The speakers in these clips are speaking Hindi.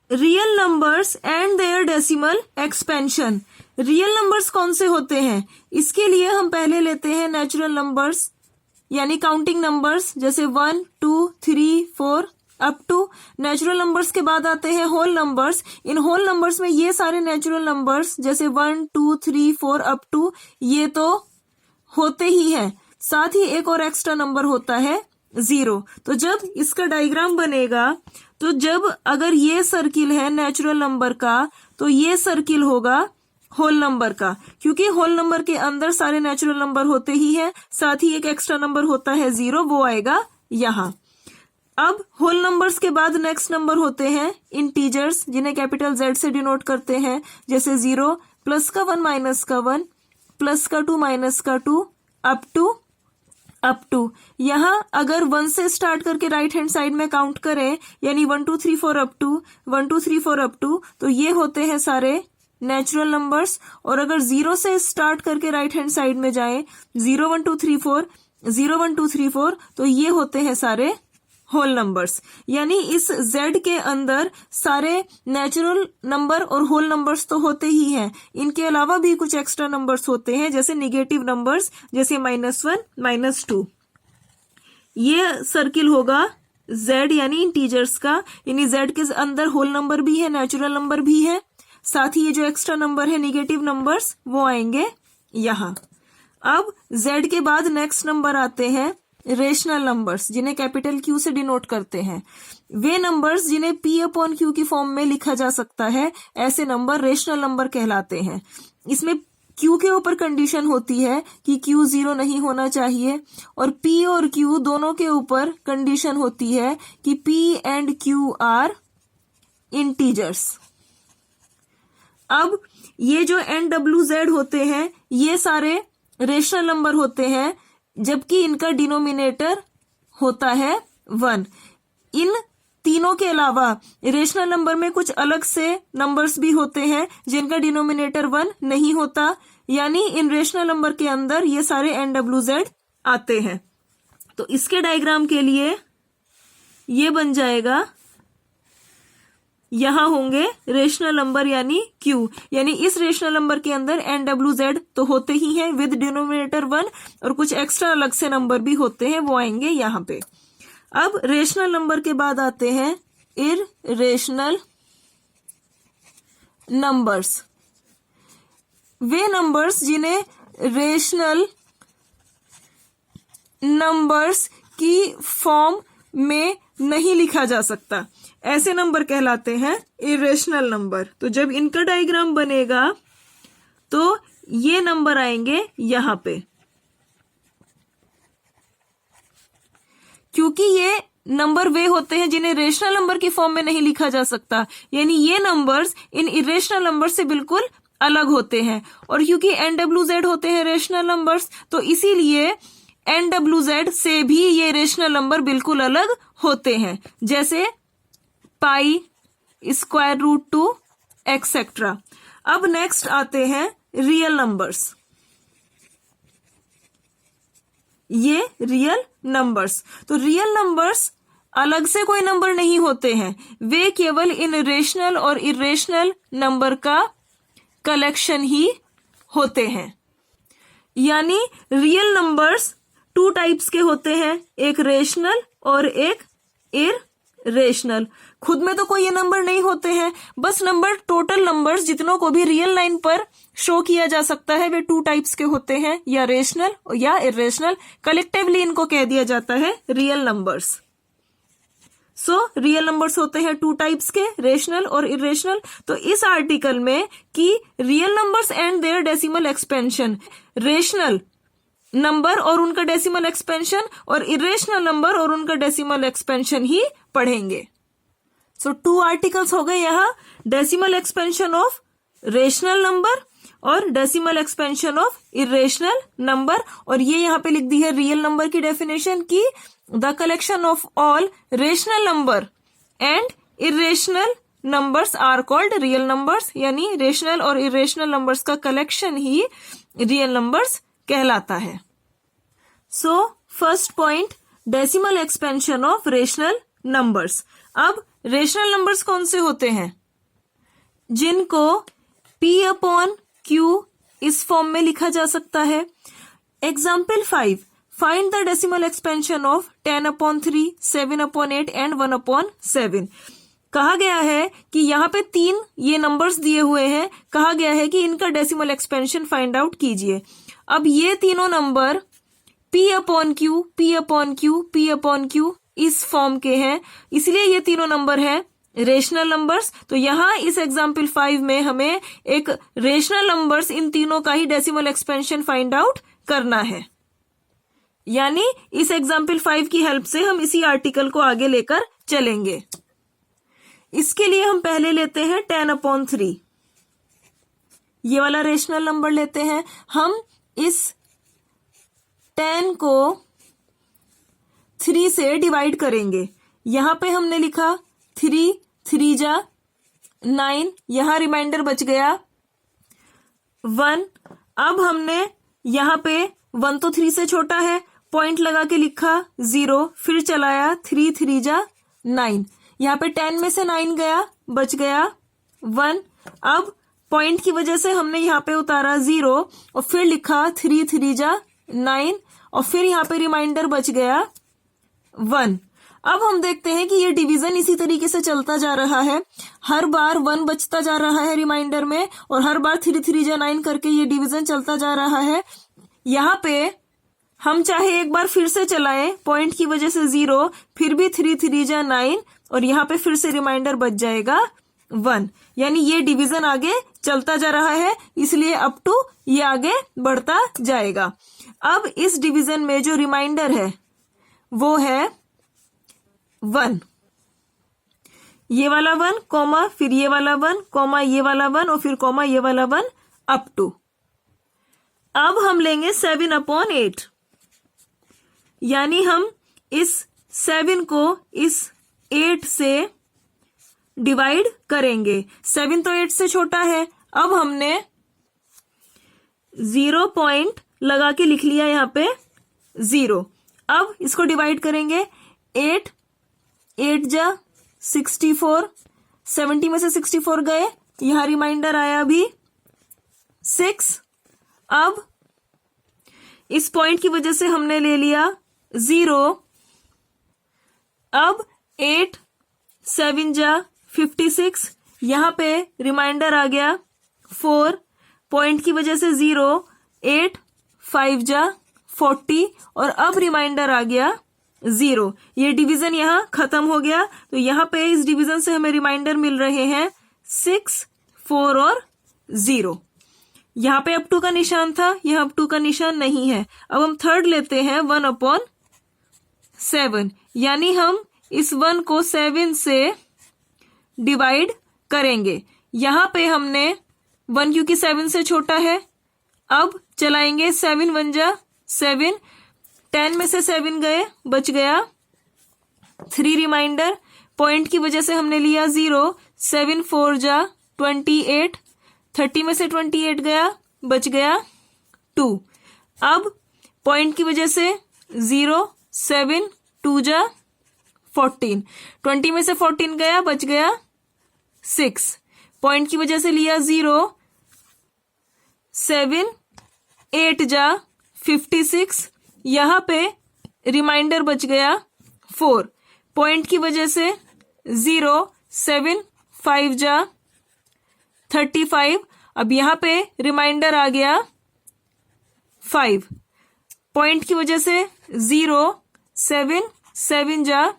Real numbers and their decimal expansion. Real numbers कौन से होते हैं, इसके लिए हम पहले लेते हैं नेचुरल नंबर्स यानी काउंटिंग नंबर्स, जैसे 1 2 3 4 अप टू। नेचुरल नंबर्स के बाद आते हैं होल नंबर्स। इन होल नंबर्स में ये सारे नेचुरल नंबर्स जैसे 1 2 3 4 अप टू ये तो होते ही हैं, साथ ही एक और एक्स्ट्रा नंबर होता है 0। तो जब इसका डायग्राम बनेगा तो जब अगर ये सर्किल है नेचुरल नंबर का तो ये सर्किल होगा होल नंबर का, क्योंकि होल नंबर के अंदर सारे नेचुरल नंबर होते ही हैं, साथ ही एक एक्स्ट्रा नंबर होता है 0, वो आएगा यहाँ। अब होल नंबर्स के बाद नेक्स्ट नंबर होते हैं इंटीजर्स, जिन्हें कैपिटल Z से डिनोट करते हैं, जैसे 0 प्लस का 1 माइनस का 1 प्लस का 2 माइनस का 2 अप टू। यहाँ अगर 1 से स्टार्ट करके राइट हैंड साइड में काउंट करें यानी 1 2 3 4 अप टू 1 2 3 4 अप टू, तो ये होते हैं सारे नेचुरल नंबर्स। और अगर 0 से स्टार्ट करके राइट हैंड साइड में जाएं 0 1 2 3 4 0 1 2 3 4, तो ये होते हैं सारे होल नंबर्स। यानी इस Z के अंदर सारे नेचुरल नंबर और होल नंबर्स तो होते ही हैं, इनके अलावा भी कुछ एक्स्ट्रा नंबर्स होते हैं जैसे निगेटिव नंबर्स, जैसे -1 -2। ये सर्किल होगा Z यानी इंटीजर्स का, यानी Z के अंदर होल नंबर भी है नेचुरल नंबर भी है, साथ ही ये जो एक्स्ट्रा नंबर है निगेटिव नंबर्स वो आएंगे यहाँ। अब Z के बाद नेक्स्ट नंबर आते हैं रेशनल नंबर्स, जिन्हें कैपिटल Q से डिनोट करते हैं। वे नंबर्स जिन्हें P/Q की फॉर्म में लिखा जा सकता है, ऐसे नंबर रेशनल नंबर कहलाते हैं। इसमें Q के ऊपर कंडीशन होती है कि Q 0 नहीं होना चाहिए, और P और Q दोनों के ऊपर कंडीशन होती है कि P and Q are integers. अब ये जो NWZ होते हैं ये सारे रेशनल नंबर होते हैं, जबकि इनका डिनोमिनेटर होता है 1। इन तीनों के अलावा रेशनल नंबर में कुछ अलग से नंबर्स भी होते हैं जिनका डिनोमिनेटर 1 नहीं होता, यानी इन रेशनल नंबर के अंदर ये सारे NWZ आते हैं। तो इसके डायग्राम के लिए ये बन जाएगा, यहां होंगे रेशनल नंबर यानी Q, यानी इस रेशनल नंबर के अंदर NWZ तो होते ही हैं विद डिनोमिनेटर 1, और कुछ एक्स्ट्रा अलग से नंबर भी होते हैं, वो आएंगे यहाँ पे। अब रेशनल नंबर के बाद आते हैं इररेशनल नंबर्स। वे नंबर्स जिन्हें रेशनल नंबर्स की फॉर्म में नहीं लिखा जा सकता, ऐसे नंबर कहलाते हैं इरेशनल नंबर। तो जब इनका डायग्राम बनेगा तो ये नंबर आएंगे यहां पे, क्योंकि ये नंबर वे होते हैं जिन्हें रेशनल नंबर की फॉर्म में नहीं लिखा जा सकता, यानी ये नंबर्स इन इरेशनल नंबर से बिल्कुल अलग होते हैं। और क्योंकि NWZ होते हैं रेशनल नंबर्स, तो इसीलिए NWZ से भी ये रेशनल नंबर बिल्कुल अलग होते हैं, जैसे पाई, स्क्वायर रूट 2 एक्सेट्रा। अब नेक्स्ट आते हैं रियल नंबर्स। ये रियल नंबर्स, तो रियल नंबर्स अलग से कोई नंबर नहीं होते हैं, वे केवल इन रेशनल और इरेशनल नंबर का कलेक्शन ही होते हैं। यानी रियल नंबर्स 2 टाइप्स के होते हैं, एक रेशनल और एक इररेशनल। खुद में तो कोई ये नंबर नहीं होते हैं, बस नंबर टोटल नंबर्स जितनों को भी रियल लाइन पर शो किया जा सकता है वे 2 टाइप्स के होते हैं, या रेशनल या इररेशनल। कलेक्टिवली इनको कह दिया जाता है real numbers. So real numbers होते हैं 2 टाइप्स के, रेशनल और इररेशनल। तो इस आर्टिकल में कि real numbers and their decimal expansion, rational number और उनका डेसिमल एक्सपेंशन और इरेशनल नंबर और उनका डेसिमल एक्सपेंशन ही पढ़ेंगे। सो 2 आर्टिकल्स हो गए यहाँ, decimal expansion of rational number और decimal expansion of irrational number. और ये यहाँ पे लिख दी है रियल नंबर की डेफिनेशन की, the collection of all rational number and irrational numbers are called real numbers, यानी रेशनल और इरेशनल नंबर्स का कलेक्शन ही रियल नंबर्स कहलाता है। So first point, decimal expansion of rational numbers. अब रेशनल नंबर्स कौन से होते हैं? जिनको P/Q इस फॉर्म में लिखा जा सकता है। Example 5, find the decimal expansion of 10/3, 7/8 and 1/7। कहा गया है कि यहाँ पे 3 ये नंबर्स दिए हुए हैं, कहा गया है कि इनका डेसिमल एक्सपेंशन फाइंड आउट कीजिए। अब ये तीनों नंबर P/Q, P/Q, P/Q इस फॉर्म के हैं, इसलिए ये तीनों नंबर हैं रेशनल नंबर्स। तो यहाँ इस एग्जाम्पल 5 में हमें एक रेशनल नंबर्स इन तीनों का ही डेसिमल एक्सपेंशन फाइंड आउट करना है। यानी इस एग्जाम्पल 5 की हेल्प से हम इसी आर्टिकल को आगे लेकर चलेंगे। इसके लिए हम पहले लेते हैं 10/3, ये वाला रेशनल नंबर लेते हैं। हम इस 10 को 3 से डिवाइड करेंगे। यहां पे हमने लिखा 3 3 जा 9, यहां रिमाइंडर बच गया 1। अब हमने यहां पे 1 तो 3 से छोटा है, पॉइंट लगा के लिखा 0, फिर चलाया 3 3 जा 9, यहाँ पे 10 में से 9 गया, बच गया 1। अब पॉइंट की वजह से हमने यहाँ पे उतारा 0 और फिर लिखा 3 3 जा 9 और फिर यहाँ पे रिमाइंडर बच गया 1। अब हम देखते हैं कि ये डिवीजन इसी तरीके से चलता जा रहा है, हर बार 1 बचता जा रहा है रिमाइंडर में और हर बार 3 3 जा 9 करके ये डिवीजन चलता जा रहा है। यहाँ पे हम चाहे एक बार फिर से चलाएं, पॉइंट की वजह से 0, फिर भी 3 3 जा 9 और यहाँ पे फिर से रिमाइंडर बच जाएगा 1। यानी ये डिवीजन आगे चलता जा रहा है, इसलिए अप टू ये आगे बढ़ता जाएगा। अब इस डिवीजन में जो रिमाइंडर है वो है 1, ये वाला 1 कॉमा फिर ये वाला 1 कॉमा ये वाला 1 और फिर कॉमा ये वाला 1 अप टू। अब हम लेंगे 7/8, यानी हम इस 7 को इस 8 से डिवाइड करेंगे। 7 तो 8 से छोटा है, अब हमने 0 पॉइंट लगा के लिख लिया यहाँ पे 0। अब इसको डिवाइड करेंगे, 8 8 जा 64, 70 में से 64 गए, यहां रिमाइंडर आया अभी 6। अब इस पॉइंट की वजह से हमने ले लिया 0। अब 8 7 जा 56, यहां पे रिमाइंडर आ गया 4, पॉइंट की वजह से 0, 8 5 जा 40 और अब रिमाइंडर आ गया 0। ये डिवीजन यहाँ खत्म हो गया। तो यहाँ पे इस डिवीजन से हमें रिमाइंडर मिल रहे हैं 6 4 और 0। यहाँ पे अप टू का निशान था, यहाँ अप टू का निशान नहीं है। अब हम थर्ड लेते हैं 1/7, यानी हम इस 1 को 7 से डिवाइड करेंगे। यहाँ पे हमने 1 क्योंकि 7 से छोटा है, अब चलाएंगे 7 1 जा 7, 10 में से 7 गए, बच गया 3 रिमाइंडर, पॉइंट की वजह से हमने लिया 0, 7 4 जा 28, 30 में से 28 गया, बच गया 2। अब पॉइंट की वजह से 0, 7 2 जा 14, 20 में से 14 गया, बच गया 6, पॉइंट की वजह से लिया 0, 7 8 जा 56, यहाँ पे रिमाइंडर बच गया 4, पॉइंट की वजह से 0, 7 5 जा 35, अब यहाँ पे रिमाइंडर आ गया 5, पॉइंट की वजह से 0, 7 7 जा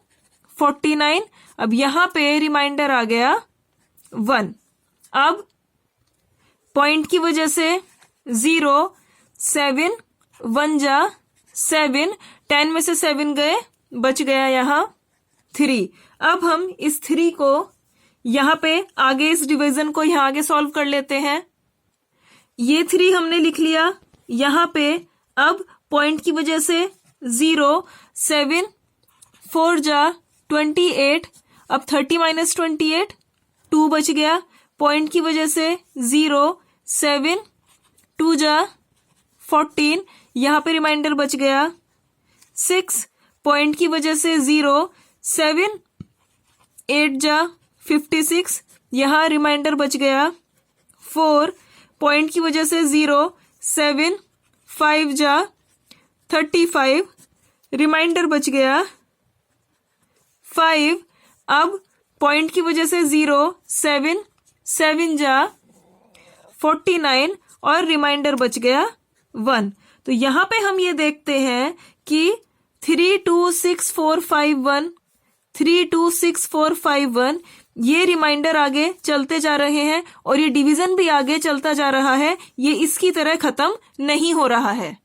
49, अब यहाँ पे रिमाइंडर आ गया 1। अब पॉइंट की वजह से 0, 7 1 जा 7, 10 में से 7 गए, बच गया यहाँ 3। अब हम इस 3 को यहाँ पे आगे इस डिवीजन को यहाँ आगे सॉल्व कर लेते हैं। ये 3 हमने लिख लिया यहाँ पे। अब पॉइंट की वजह से 0, 7 4 जा 28, अब 30 माइनस 28 2 बच गया, पॉइंट की वजह से 0, 7 2 जा 14, यहाँ पे रिमाइंडर बच गया 6, पॉइंट की वजह से 0, 7 8 जा 56, यहाँ रिमाइंडर बच गया 4, पॉइंट की वजह से 0, 7, 5 जा 35, रिमाइंडर बच गया 5, अब पॉइंट की वजह से 0, 7, 7 जा 49 और रिमाइंडर बच गया 1। तो यहाँ पे हम ये देखते हैं कि 3, 2, 6, 4, 5, 1, 3, 2, 6, 4, 5, 1 ये रिमाइंडर आगे चलते जा रहे हैं और ये डिवीजन भी आगे चलता जा रहा है। ये इसकी तरह खत्म नहीं हो रहा है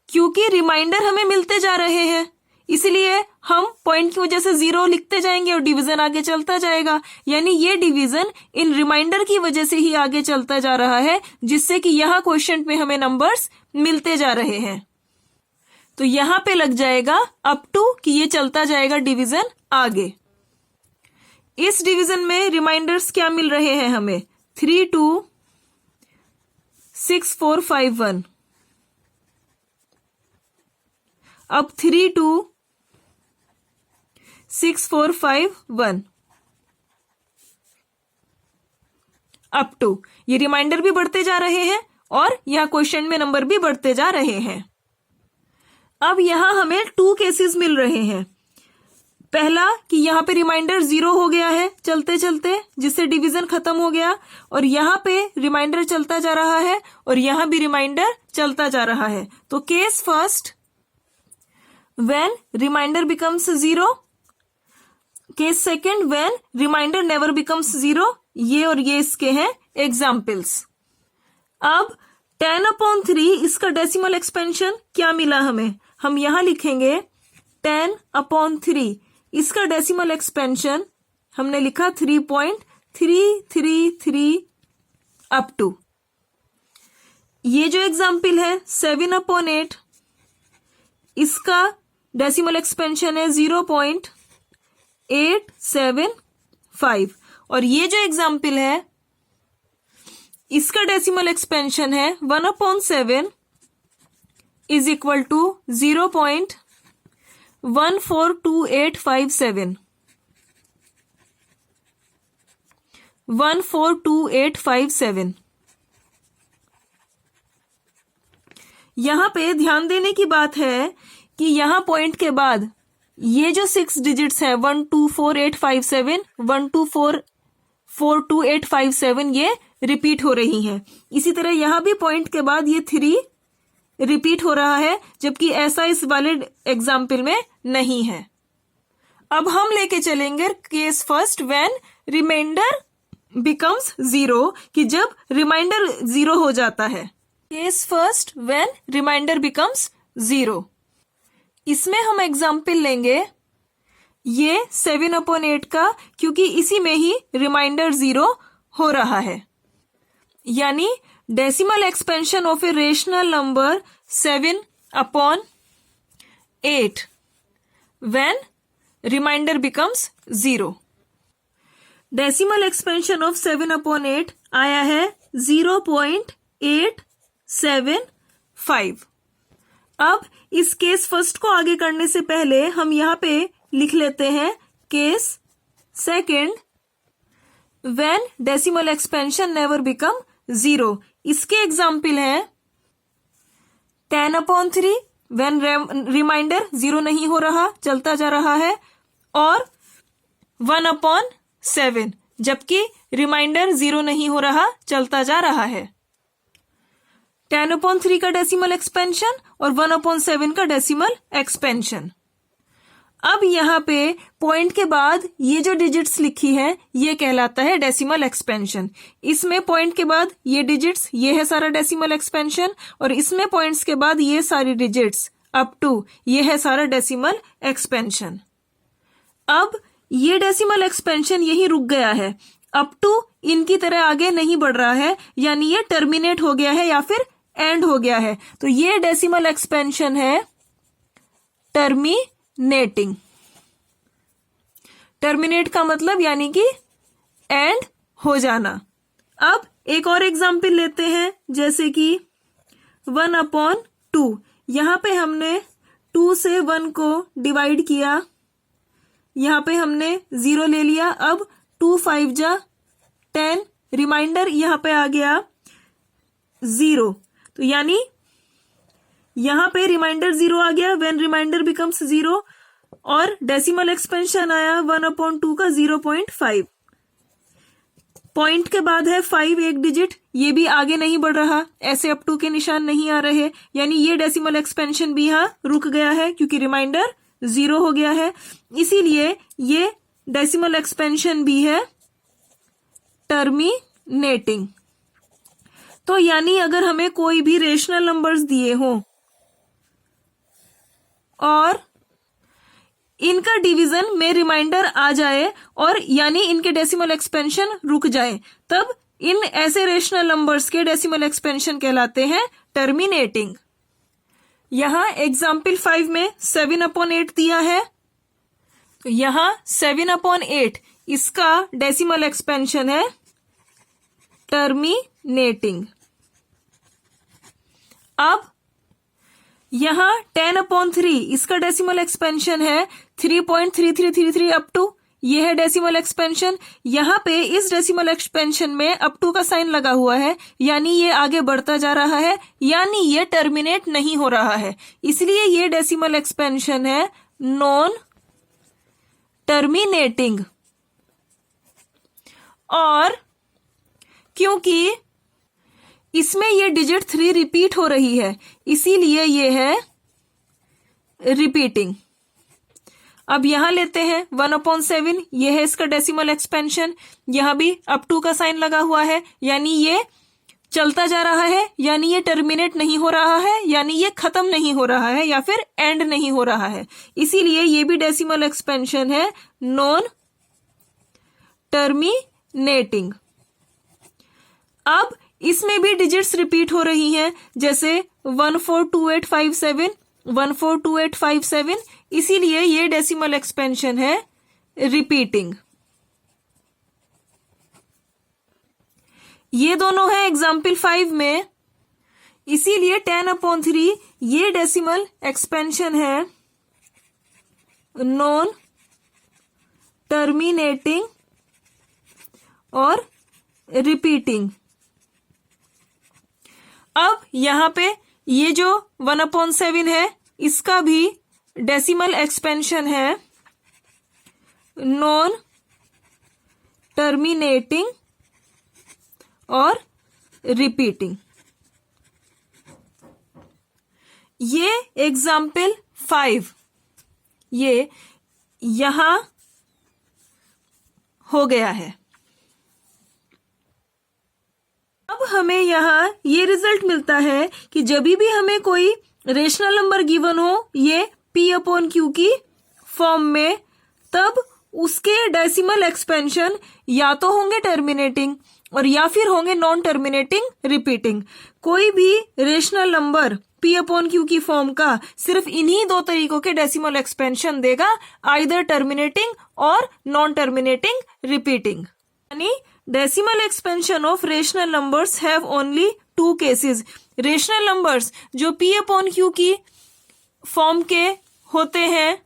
क्योंकि रिमाइंडर हमें मिलते जा रहे हैं, इसलिए हम पॉइंट की वजह से 0 लिखते जाएंगे और डिवीजन आगे चलता जाएगा। यानी ये डिवीजन इन रिमाइंडर की वजह से ही आगे चलता जा रहा है, जिससे कि यहाँ क्वेश्चन में हमें नंबर्स मिलते जा रहे हैं। तो यहाँ पे लग जाएगा अप टू कि ये चलता जाएगा डिवीजन आगे। इस डिवीजन में रिमाइंडर्स क्या मिल रहे हैं हमें? 3, 2, 6, 4, 5, 1। अब 3, 2, 6, 4, 5, 1 अप टू ये रिमाइंडर भी बढ़ते जा रहे हैं और यह क्वेश्चन में नंबर भी बढ़ते जा रहे हैं। अब यहां हमें 2 केसेस मिल रहे हैं। पहला कि यहाँ पे रिमाइंडर 0 हो गया है चलते चलते, जिससे डिवीजन खत्म हो गया, और यहाँ पे रिमाइंडर चलता जा रहा है और यहाँ भी रिमाइंडर चलता जा रहा है। तो case first when remainder becomes 0, case second when remainder never becomes 0। ये और ये इसके हैं एग्जाम्पल्स। अब 10/3 इसका डेसिमल एक्सपेंशन क्या मिला हमें? हम यहां लिखेंगे 10/3 इसका डेसिमल एक्सपेंशन हमने लिखा 3.333 अप टू। ये जो एग्जाम्पल है 7/8 इसका डेसिमल एक्सपेंशन है 0.875 और ये जो एग्जाम्पल है इसका डेसिमल एक्सपेंशन है 1/7 इज इक्वल टू 0.142857 142,857। यहां पे ध्यान देने की बात है कि यहां पॉइंट के बाद ये जो 6 डिजिट्स है 124,857 124,42857 ये रिपीट हो रही हैं। इसी तरह यहां भी पॉइंट के बाद ये 3 रिपीट हो रहा है, जबकि ऐसा इस वाले एग्जाम्पल में नहीं है। अब हम लेके चलेंगे case first when reminder becomes 0, कि जब रिमाइंडर 0 हो जाता है। Case first when reminder becomes 0, इसमें हम एग्जाम्पल लेंगे ये 7/8 का, क्योंकि इसी में ही रिमाइंडर 0 हो रहा है। यानी decimal expansion of a rational number 7/8 when reminder becomes 0। Decimal expansion of 7/8 आया है 0.875। अब इस केस फर्स्ट को आगे करने से पहले हम यहाँ पे लिख लेते हैं case second when decimal expansion never become 0। इसके एग्जाम्पल है 10/3 व्हेन रिमाइंडर 0 नहीं हो रहा, चलता जा रहा है, और 1/7 जबकि रिमाइंडर 0 नहीं हो रहा, चलता जा रहा है। 10/3 का डेसिमल एक्सपेंशन और 1/7 का डेसिमल एक्सपेंशन। अब यहाँ पे पॉइंट के बाद ये जो डिजिट्स लिखी है ये कहलाता है डेसिमल एक्सपेंशन। इसमें पॉइंट के बाद ये डिजिट्स, ये है सारा डेसिमल एक्सपेंशन, और इसमें पॉइंट्स के बाद ये सारी डिजिट्स अप टू, ये है सारा डेसिमल एक्सपेंशन। अब ये डेसिमल एक्सपेंशन यही रुक गया है, अप टू इनकी तरह आगे नहीं बढ़ रहा है, यानी ये टर्मिनेट हो गया है या फिर एंड हो गया है। तो ये डेसिमल एक्सपेंशन है टर्मिनेटिंग। टर्मिनेट का मतलब यानी कि एंड हो जाना। अब एक और एग्जाम्पल लेते हैं, जैसे कि 1/2। यहां पे हमने 2 से 1 को डिवाइड किया, यहाँ पे हमने 0 ले लिया। अब 2 5 जा 10, रिमाइंडर यहाँ पे आ गया 0, तो यानी यहाँ पे रिमाइंडर 0 आ गया। व्हेन रिमाइंडर बिकम्स 0 और डेसिमल एक्सपेंशन आया 1/2 का 0.5। पॉइंट के बाद है 5 एक डिजिट, ये भी आगे नहीं बढ़ रहा, ऐसे अप टू के निशान नहीं आ रहे, यानी ये डेसिमल एक्सपेंशन भी यहाँ रुक गया है क्योंकि रिमाइंडर 0 हो गया है। इसीलिए ये डेसिमल एक्सपेंशन भी है टर्मिनेटिंग। तो यानी अगर हमें कोई भी रेशनल नंबर्स दिए हों और इनका डिवीजन में रिमाइंडर आ जाए और यानी इनके डेसिमल एक्सपेंशन रुक जाए, तब इन ऐसे रेशनल नंबर्स के डेसिमल एक्सपेंशन कहलाते हैं टर्मिनेटिंग। यहां एग्जाम्पल 5 में 7/8 दिया है, तो यहां 7/8 इसका डेसिमल एक्सपेंशन है टर्मिनेटिंग। अब यहां 10/3 इसका डेसिमल एक्सपेंशन है 3.3333 अप टू, ये है डेसिमल एक्सपेंशन। यहां पे इस डेसिमल एक्सपेंशन में अप टू का साइन लगा हुआ है, यानी ये आगे बढ़ता जा रहा है, यानी ये टर्मिनेट नहीं हो रहा है, इसलिए ये डेसिमल एक्सपेंशन है नॉन टर्मिनेटिंग। और क्योंकि इसमें ये डिजिट 3 रिपीट हो रही है, इसीलिए ये है रिपीटिंग। अब यहां लेते हैं 1/7, ये है इसका डेसिमल एक्सपेंशन, यहां भी अप टू का साइन लगा हुआ है, यानी ये चलता जा रहा है, यानी ये टर्मिनेट नहीं हो रहा है, यानी ये खत्म नहीं हो रहा है या फिर एंड नहीं हो रहा है, इसीलिए ये भी डेसिमल एक्सपेंशन है नॉन टर्मिनेटिंग। अब इसमें भी डिजिट्स रिपीट हो रही हैं, जैसे 142857, 142857, इसीलिए ये डेसिमल एक्सपेंशन है रिपीटिंग। ये दोनों है एग्जाम्पल 5 में, इसीलिए 10/3 ये डेसिमल एक्सपेंशन है नॉन टर्मिनेटिंग और रिपीटिंग। अब यहां पे ये जो 1/7 है इसका भी डेसिमल एक्सपेंशन है नॉन टर्मिनेटिंग और रिपीटिंग। ये एग्जाम्पल 5 ये यहां हो गया है। अब हमें यहाँ ये रिजल्ट मिलता है कि जब भी हमें कोई रेशनल नंबर गिवन हो ये P/Q की फॉर्म में, तब उसके डेसिमल एक्सपेंशन या तो होंगे टर्मिनेटिंग और या फिर होंगे नॉन टर्मिनेटिंग रिपीटिंग। कोई भी रेशनल नंबर P/Q की फॉर्म का सिर्फ इन्हीं दो तरीकों के डेसिमल एक्सपेंशन देगा, आइदर टर्मिनेटिंग और नॉन टर्मिनेटिंग रिपीटिंग। यानी decimal expansion of rational numbers have only 2 cases. Rational numbers जो P/Q की फॉर्म के होते हैं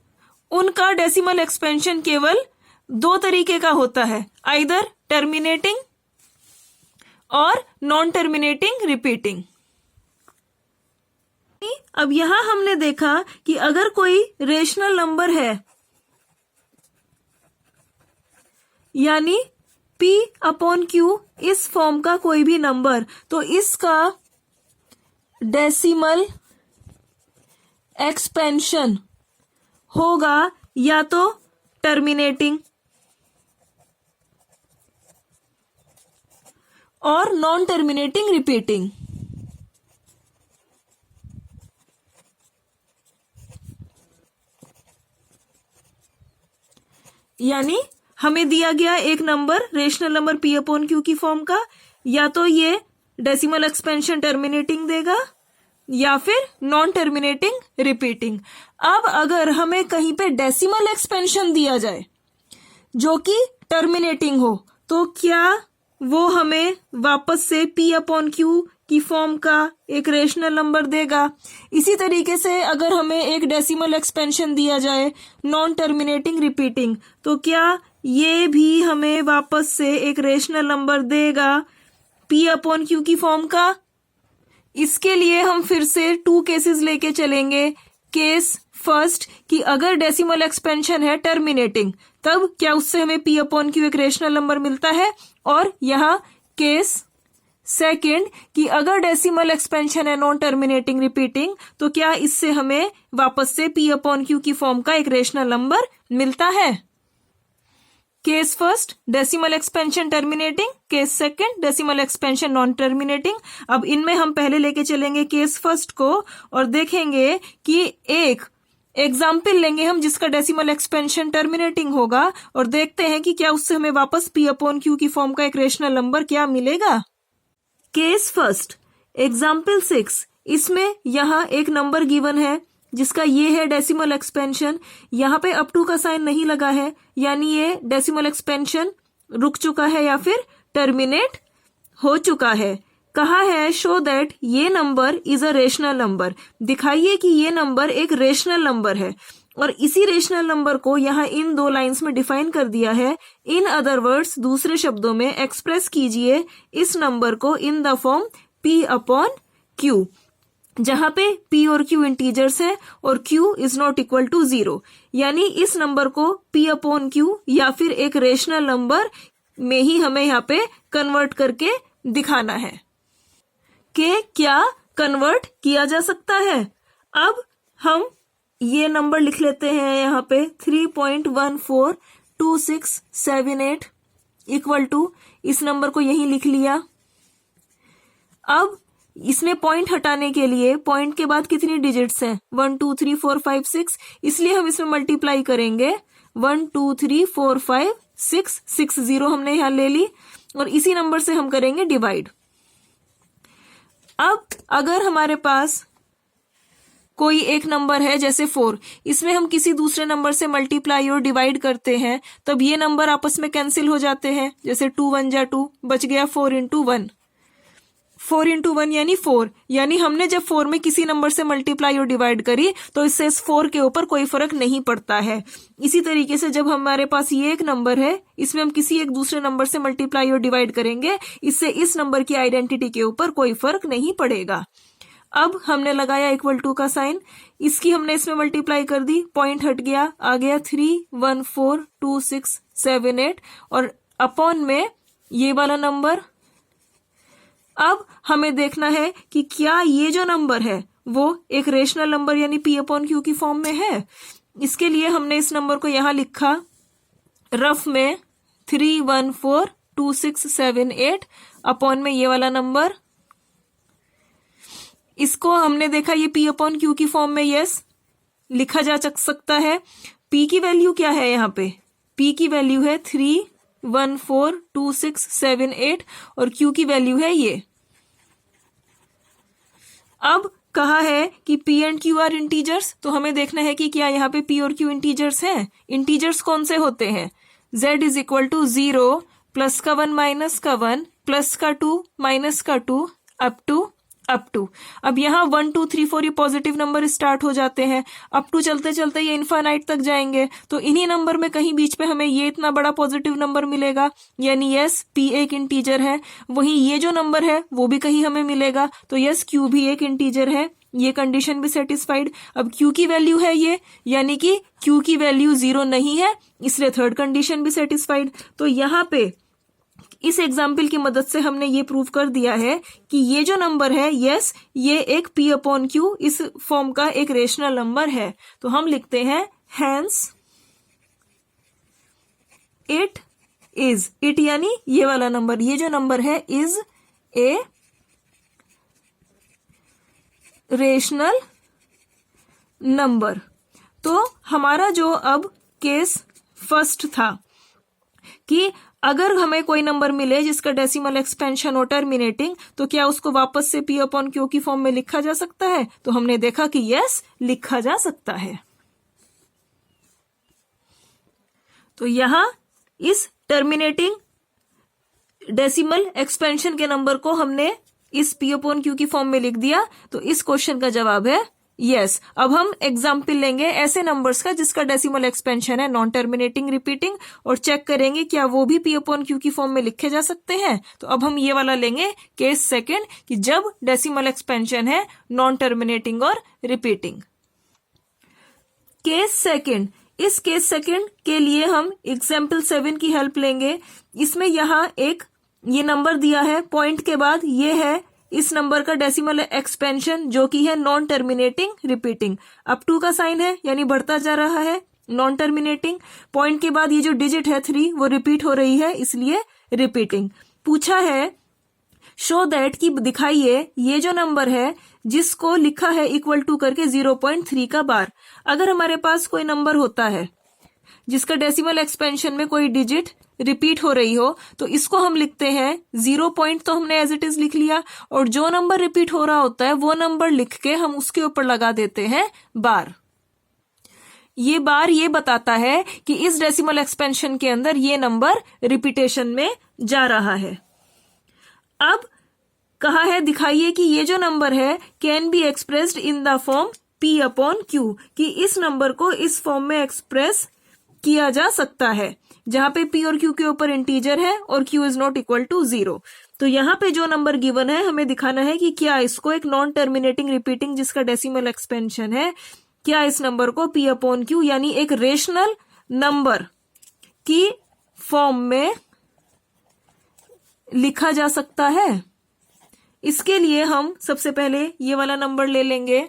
उनका डेसिमल एक्सपेंशन केवल 2 तरीके का होता है, आइदर टर्मिनेटिंग और नॉन टर्मिनेटिंग रिपीटिंग। अब यहां हमने देखा कि अगर कोई रेशनल नंबर है यानी P/Q इस फॉर्म का कोई भी नंबर, तो इसका डेसिमल एक्सपेंशन होगा या तो टर्मिनेटिंग और नॉन टर्मिनेटिंग रिपीटिंग। यानी हमें दिया गया एक नंबर रेशनल नंबर P/Q की फॉर्म का, या तो ये डेसिमल एक्सपेंशन टर्मिनेटिंग देगा या फिर नॉन टर्मिनेटिंग रिपीटिंग। अब अगर हमें कहीं पे डेसिमल एक्सपेंशन दिया जाए जो कि टर्मिनेटिंग हो, तो क्या वो हमें वापस से P अपॉन Q की फॉर्म का एक रेशनल नंबर देगा। इसी तरीके से अगर हमें एक डेसिमल एक्सपेंशन दिया जाए नॉन टर्मिनेटिंग रिपीटिंग, तो क्या ये भी हमें वापस से एक रेशनल नंबर देगा P अपॉन Q की फॉर्म का। इसके लिए हम फिर से 2 केसेस लेके चलेंगे। केस फर्स्ट कि अगर डेसिमल एक्सपेंशन है टर्मिनेटिंग, तब क्या उससे हमें P अपॉन Q एक रेशनल नंबर मिलता है। और यहाँ केस सेकंड कि अगर डेसिमल एक्सपेंशन है नॉन टर्मिनेटिंग रिपीटिंग, तो क्या इससे हमें वापस से P अपॉन Q की फॉर्म का एक रेशनल नंबर मिलता है। Case first decimal expansion terminating, case second decimal expansion non terminating. अब इनमें हम पहले लेके चलेंगे केस फर्स्ट को और देखेंगे कि एक एग्जाम्पल लेंगे हम जिसका डेसिमल एक्सपेंशन टर्मिनेटिंग होगा और देखते हैं कि क्या उससे हमें वापस P अपॉन Q की फॉर्म का एक रेशनल नंबर क्या मिलेगा। केस फर्स्ट एग्जाम्पल 6, इसमें यहाँ एक नंबर गिवन है जिसका ये है डेसिमल एक्सपेंशन। यहाँ पे अप टू का साइन नहीं लगा है, यानी ये डेसिमल एक्सपेंशन रुक चुका है या फिर टर्मिनेट हो चुका है। कहा है शो दैट ये number is a rational number, दिखाइए कि ये नंबर एक रेशनल नंबर है। और इसी रेशनल नंबर को यहाँ इन 2 लाइंस में डिफाइन कर दिया है। इन अदर वर्ड्स, दूसरे शब्दों में एक्सप्रेस कीजिए इस नंबर को in the form P upon Q, जहां पे P और Q इंटीजर्स है और Q is not equal to 0, यानी इस नंबर को P अपॉन Q या फिर एक रेशनल नंबर में ही हमें यहाँ पे कन्वर्ट करके दिखाना है कि क्या कन्वर्ट किया जा सकता है। अब हम ये नंबर लिख लेते हैं यहाँ पे 3.142678 इक्वल टू, इस नंबर को यहीं लिख लिया। अब इसमें पॉइंट हटाने के लिए पॉइंट के बाद कितनी डिजिट्स हैं 1 2 3 4 5 6, इसलिए हम इसमें मल्टीप्लाई करेंगे 1 2 3 4 5 6 6 0 हमने यहां ले ली और इसी नंबर से हम करेंगे डिवाइड। अब अगर हमारे पास कोई एक नंबर है जैसे 4, इसमें हम किसी दूसरे नंबर से मल्टीप्लाई और डिवाइड करते हैं, तब ये नंबर आपस में कैंसिल हो जाते हैं। जैसे 2 1 जा 2, बच गया 4 इंटू 1, 4 इंटू 1 यानी 4, यानी हमने जब 4 में किसी नंबर से मल्टीप्लाई और डिवाइड करी तो इससे इस 4 के ऊपर कोई फर्क नहीं पड़ता है। इसी तरीके से जब हमारे पास ये एक नंबर है, इसमें हम किसी एक दूसरे नंबर से मल्टीप्लाई और डिवाइड करेंगे, इससे इस नंबर की आइडेंटिटी के ऊपर कोई फर्क नहीं पड़ेगा। अब हमने लगाया इक्वल टू का साइन, इसकी हमने इसमें मल्टीप्लाई कर दी, पॉइंट हट गया, आ गया 3142678 और अपॉन में ये वाला नंबर। अब हमें देखना है कि क्या ये जो नंबर है वो एक रेशनल नंबर यानी P अपॉन Q की फॉर्म में है। इसके लिए हमने इस नंबर को यहां लिखा रफ में 3142678 अपॉन में ये वाला नंबर। इसको हमने देखा ये P अपॉन Q की फॉर्म में यस लिखा जा सकता है। P की वैल्यू क्या है यहाँ पे, P की वैल्यू है 3142678 और Q की वैल्यू है ये। अब कहा है कि P and Q are integers, तो हमें देखना है कि क्या यहाँ पे P और Q इंटीजर्स हैं। इंटीजर्स कौन से होते हैं, Z is equal to 0, plus का 1 माइनस का 1, प्लस का 2 माइनस का 2 अप टू। अब यहाँ 1 2 3 4 ये पॉजिटिव नंबर स्टार्ट हो जाते हैं, अप टू चलते चलते ये इनफाइनाइट तक जाएंगे, तो इन्हीं नंबर में कहीं बीच पे हमें ये इतना बड़ा पॉजिटिव नंबर मिलेगा, यानी यस P एक इंटीजर है। वहीं ये जो नंबर है वो भी कहीं हमें मिलेगा, तो यस Q भी एक इंटीजर है, ये कंडीशन भी सेटिस्फाइड। अब Q की वैल्यू है ये, यानी कि Q की वैल्यू 0 नहीं है, इसलिए थर्ड कंडीशन भी सेटिस्फाइड। तो यहाँ पे इस एग्जाम्पल की मदद से हमने ये प्रूव कर दिया है कि ये जो नंबर है यस ये एक P अपॉन Q इस फॉर्म का एक रेशनल नंबर है। तो हम लिखते हैं हैंस इट इज, इट यानी ये वाला नंबर, ये जो नंबर है इज ए रेशनल नंबर। तो हमारा जो अब केस फर्स्ट था कि अगर हमें कोई नंबर मिले जिसका डेसिमल एक्सपेंशन हो टर्मिनेटिंग, तो क्या उसको वापस से P अपॉन Q की फॉर्म में लिखा जा सकता है, तो हमने देखा कि यस लिखा जा सकता है। तो यहां इस टर्मिनेटिंग डेसिमल एक्सपेंशन के नंबर को हमने इस पी अपॉन क्यू की फॉर्म में लिख दिया, तो इस क्वेश्चन का जवाब है यस। अब हम एग्जाम्पल लेंगे ऐसे नंबर्स का जिसका डेसिमल एक्सपेंशन है नॉन टर्मिनेटिंग रिपीटिंग, और चेक करेंगे क्या वो भी पी अपॉन क्यू की फॉर्म में लिखे जा सकते हैं। तो अब हम ये वाला लेंगे केस सेकंड, कि जब डेसिमल एक्सपेंशन है नॉन टर्मिनेटिंग और रिपीटिंग। केस सेकंड, इस केस सेकंड के लिए हम एग्जाम्पल 7 की हेल्प लेंगे। इसमें यहाँ एक ये नंबर दिया है, पॉइंट के बाद ये है इस नंबर का डेसिमल एक्सपेंशन जो कि है non terminating repeating. Up to का साइन है यानी बढ़ता जा रहा है, नॉन टर्मिनेटिंग। पॉइंट के बाद ये जो डिजिट है 3 वो रिपीट हो रही है, इसलिए रिपीटिंग। पूछा है शो दैट कि दिखाइए ये जो नंबर है जिसको लिखा है इक्वल टू करके 0.3 का बार। अगर हमारे पास कोई नंबर होता है जिसका डेसिमल एक्सपेंशन में कोई डिजिट रिपीट हो रही हो, तो इसको हम लिखते हैं 0 पॉइंट, तो हमने एज इट इज लिख लिया, और जो नंबर रिपीट हो रहा होता है वो नंबर लिख के हम उसके ऊपर लगा देते हैं बार। ये बार ये बताता है कि इस डेसिमल एक्सपेंशन के अंदर ये नंबर रिपीटेशन में जा रहा है। अब कहा है दिखाइए कि ये जो नंबर है can be expressed in the form P upon Q, कि इस नंबर को इस फॉर्म में एक्सप्रेस किया जा सकता है जहां पे पी और क्यू के ऊपर इंटीजर है और Q is not equal to 0। तो यहाँ पे जो नंबर गिवन है हमें दिखाना है कि क्या इसको एक नॉन टर्मिनेटिंग रिपीटिंग जिसका डेसिमल एक्सपेंशन है, क्या इस नंबर को पी अपॉन क्यू यानी एक रेशनल नंबर की फॉर्म में लिखा जा सकता है। इसके लिए हम सबसे पहले ये वाला नंबर ले लेंगे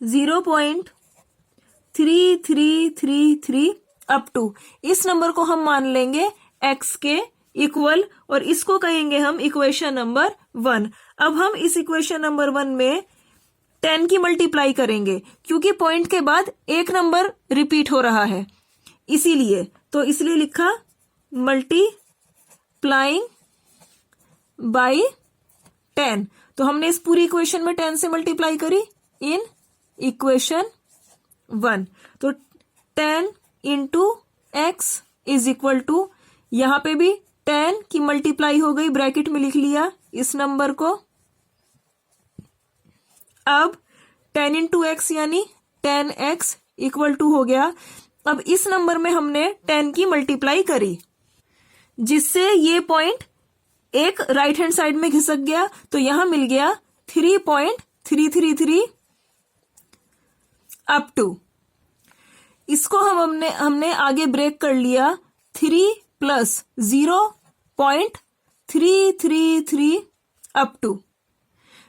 0.3333 अप टू, इस नंबर को हम मान लेंगे x के इक्वल, और इसको कहेंगे हम इक्वेशन नंबर 1। अब हम इस इक्वेशन नंबर 1 में 10 की मल्टीप्लाई करेंगे क्योंकि पॉइंट के बाद एक नंबर रिपीट हो रहा है, इसीलिए तो इसलिए लिखा मल्टीप्लाइंग बाई 10। तो हमने इस पूरी इक्वेशन में 10 से मल्टीप्लाई करी इन इक्वेशन 1। तो 10 into x is equal to, यहां पे भी 10 की मल्टीप्लाई हो गई, ब्रैकेट में लिख लिया इस नंबर को। अब 10 इंटू एक्स यानी 10x इक्वल टू हो गया। अब इस नंबर में हमने 10 की मल्टीप्लाई करी जिससे ये पॉइंट एक राइट हैंड साइड में घिसक गया, तो यहां मिल गया 3.333 अप टू। इसको हमने आगे ब्रेक कर लिया 3 प्लस 0.333 अप टू।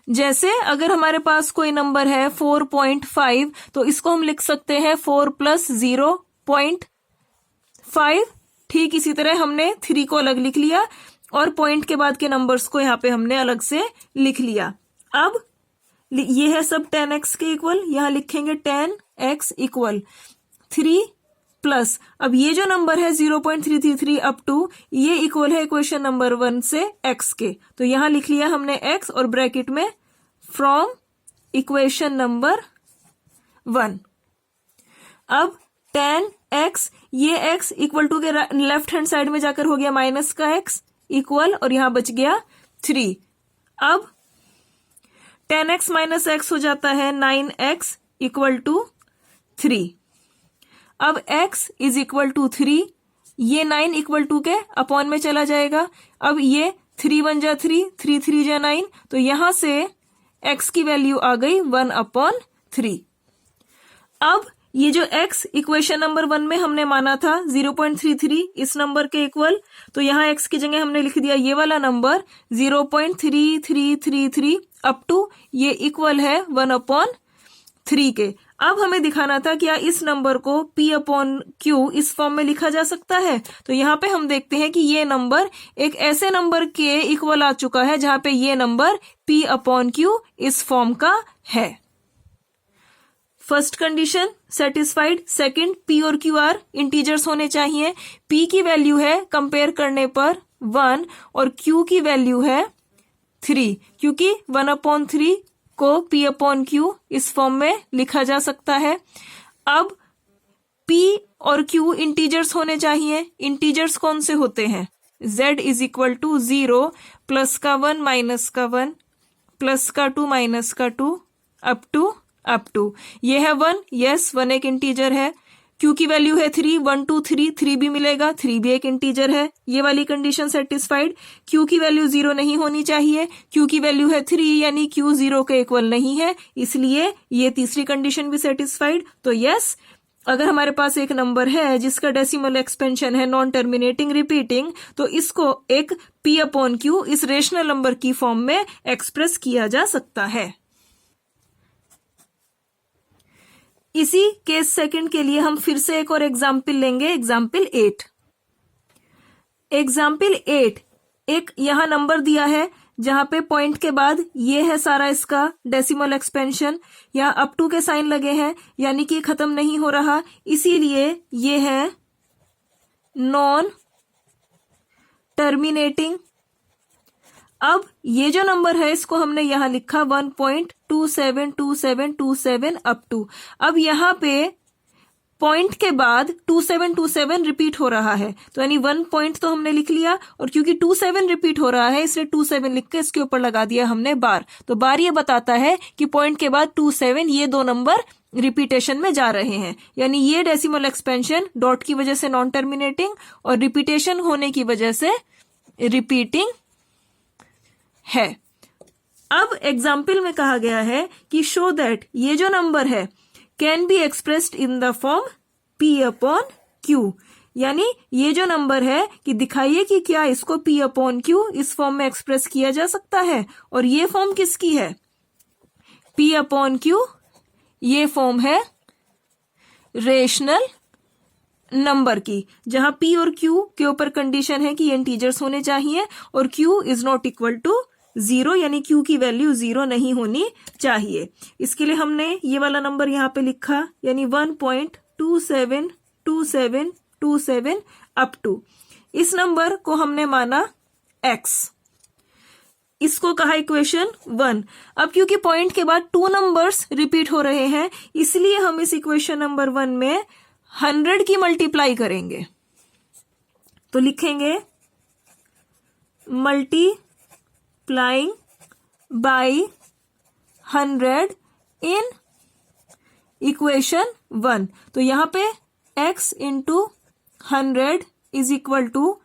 जैसे अगर हमारे पास कोई नंबर है 4.5 तो इसको हम लिख सकते हैं 4 प्लस 0.5। ठीक इसी तरह हमने 3 को अलग लिख लिया और पॉइंट के बाद के नंबर्स को यहाँ पे हमने अलग से लिख लिया। अब ये है सब 10x के इक्वल, यहां लिखेंगे 10x इक्वल 3 प्लस, अब ये जो नंबर है 0.333 अप टू, ये इक्वल है इक्वेशन नंबर 1 से x के, तो यहां लिख लिया हमने x और ब्रैकेट में फ्रॉम इक्वेशन नंबर 1। अब 10x, ये x इक्वल टू के लेफ्ट हैंड साइड में जाकर हो गया माइनस का x इक्वल, और यहां बच गया 3। अब 10x माइनस x हो जाता है 9x इक्वल टू 3। अब x इज इक्वल टू 3, ये 9 इक्वल टू के अपॉन में चला जाएगा। अब ये 3 1 जा 3, 3 3 जा 9, तो यहां से x की वैल्यू आ गई 1/3। अब ये जो x इक्वेशन नंबर 1 में हमने माना था 0.33 इस नंबर के इक्वल, तो यहाँ x की जगह हमने लिख दिया ये वाला नंबर 0.3333 अप टू, ये इक्वल है 1/3 के। अब हमें दिखाना था क्या इस नंबर को p अपॉन क्यू इस फॉर्म में लिखा जा सकता है। तो यहाँ पे हम देखते हैं कि ये नंबर एक ऐसे नंबर के इक्वल आ चुका है जहां पे ये नंबर p अपॉन क्यू इस फॉर्म का है। First condition satisfied. Second, p और q आर इंटीजर्स होने चाहिए। p की वैल्यू है कंपेयर करने पर 1 और q की वैल्यू है 3, क्योंकि 1/3 को p अपॉन क्यू इस फॉर्म में लिखा जा सकता है। अब p और q इंटीजर्स होने चाहिए। इंटीजर्स कौन से होते हैं? z is equal to 0, plus का 1 माइनस का 1 प्लस का 2 माइनस का 2 अप टू ये है 1, यस 1 एक इंटीजर है। q की वैल्यू है 3, 1 2 3, 3 भी मिलेगा, 3 भी एक इंटीजर है। ये वाली कंडीशन सेटिस्फाइड। q की वैल्यू 0 नहीं होनी चाहिए, q की वैल्यू है 3 यानी q 0 के इक्वल नहीं है, इसलिए ये तीसरी कंडीशन भी सेटिस्फाइड। तो यस, अगर हमारे पास एक नंबर है जिसका डेसिमल एक्सपेंशन है नॉन टर्मिनेटिंग रिपीटिंग, तो इसको एक p अपॉन q इस रेशनल नंबर की फॉर्म में एक्सप्रेस किया जा सकता है। इसी केस सेकंड के लिए हम फिर से एक और एग्जाम्पल लेंगे, एग्जाम्पल 8। एग्जाम्पल 8 एक यहां नंबर दिया है जहां पे पॉइंट के बाद ये है सारा इसका डेसिमल एक्सपेंशन, यहाँ अप टू के साइन लगे हैं यानी कि खत्म नहीं हो रहा, इसीलिए ये है नॉन टर्मिनेटिंग। अब ये जो नंबर है इसको हमने यहां लिखा 1.272727 अप टू। अब यहां पे पॉइंट के बाद 2727 रिपीट हो रहा है, तो यानी 1 पॉइंट तो हमने लिख लिया, और क्योंकि 27 रिपीट हो रहा है इसलिए 27 लिख के इसके ऊपर लगा दिया हमने बार। तो बार ये बताता है कि पॉइंट के बाद 27 ये दो नंबर रिपीटेशन में जा रहे हैं, यानी ये डेसिमल एक्सपेंशन डॉट की वजह से नॉन टर्मिनेटिंग और रिपीटेशन होने की वजह से रिपीटिंग है। अब एग्जाम्पल में कहा गया है कि शो दैट ये जो नंबर है can be expressed in the form p upon q, यानी ये जो नंबर है कि दिखाइए कि क्या इसको p अपॉन q इस फॉर्म में एक्सप्रेस किया जा सकता है। और ये फॉर्म किसकी है? p अपॉन q, ये फॉर्म है रेशनल नंबर की, जहां p और q के ऊपर कंडीशन है कि ये इंटीजर्स होने चाहिए और q is not equal to 0, यानी q की वैल्यू 0 नहीं होनी चाहिए। इसके लिए हमने ये वाला नंबर यहाँ पे लिखा, यानी 1.272727 अप टू। इस नंबर को हमने माना x, इसको कहा इक्वेशन 1। अब क्योंकि पॉइंट के बाद 2 नंबर्स रिपीट हो रहे हैं, इसलिए हम इस इक्वेशन नंबर 1 में 100 की मल्टीप्लाई करेंगे। तो लिखेंगे मल्टीप्लाइंग बाई 100 इन इक्वेशन 1। तो यहां पे x into 100 is equal to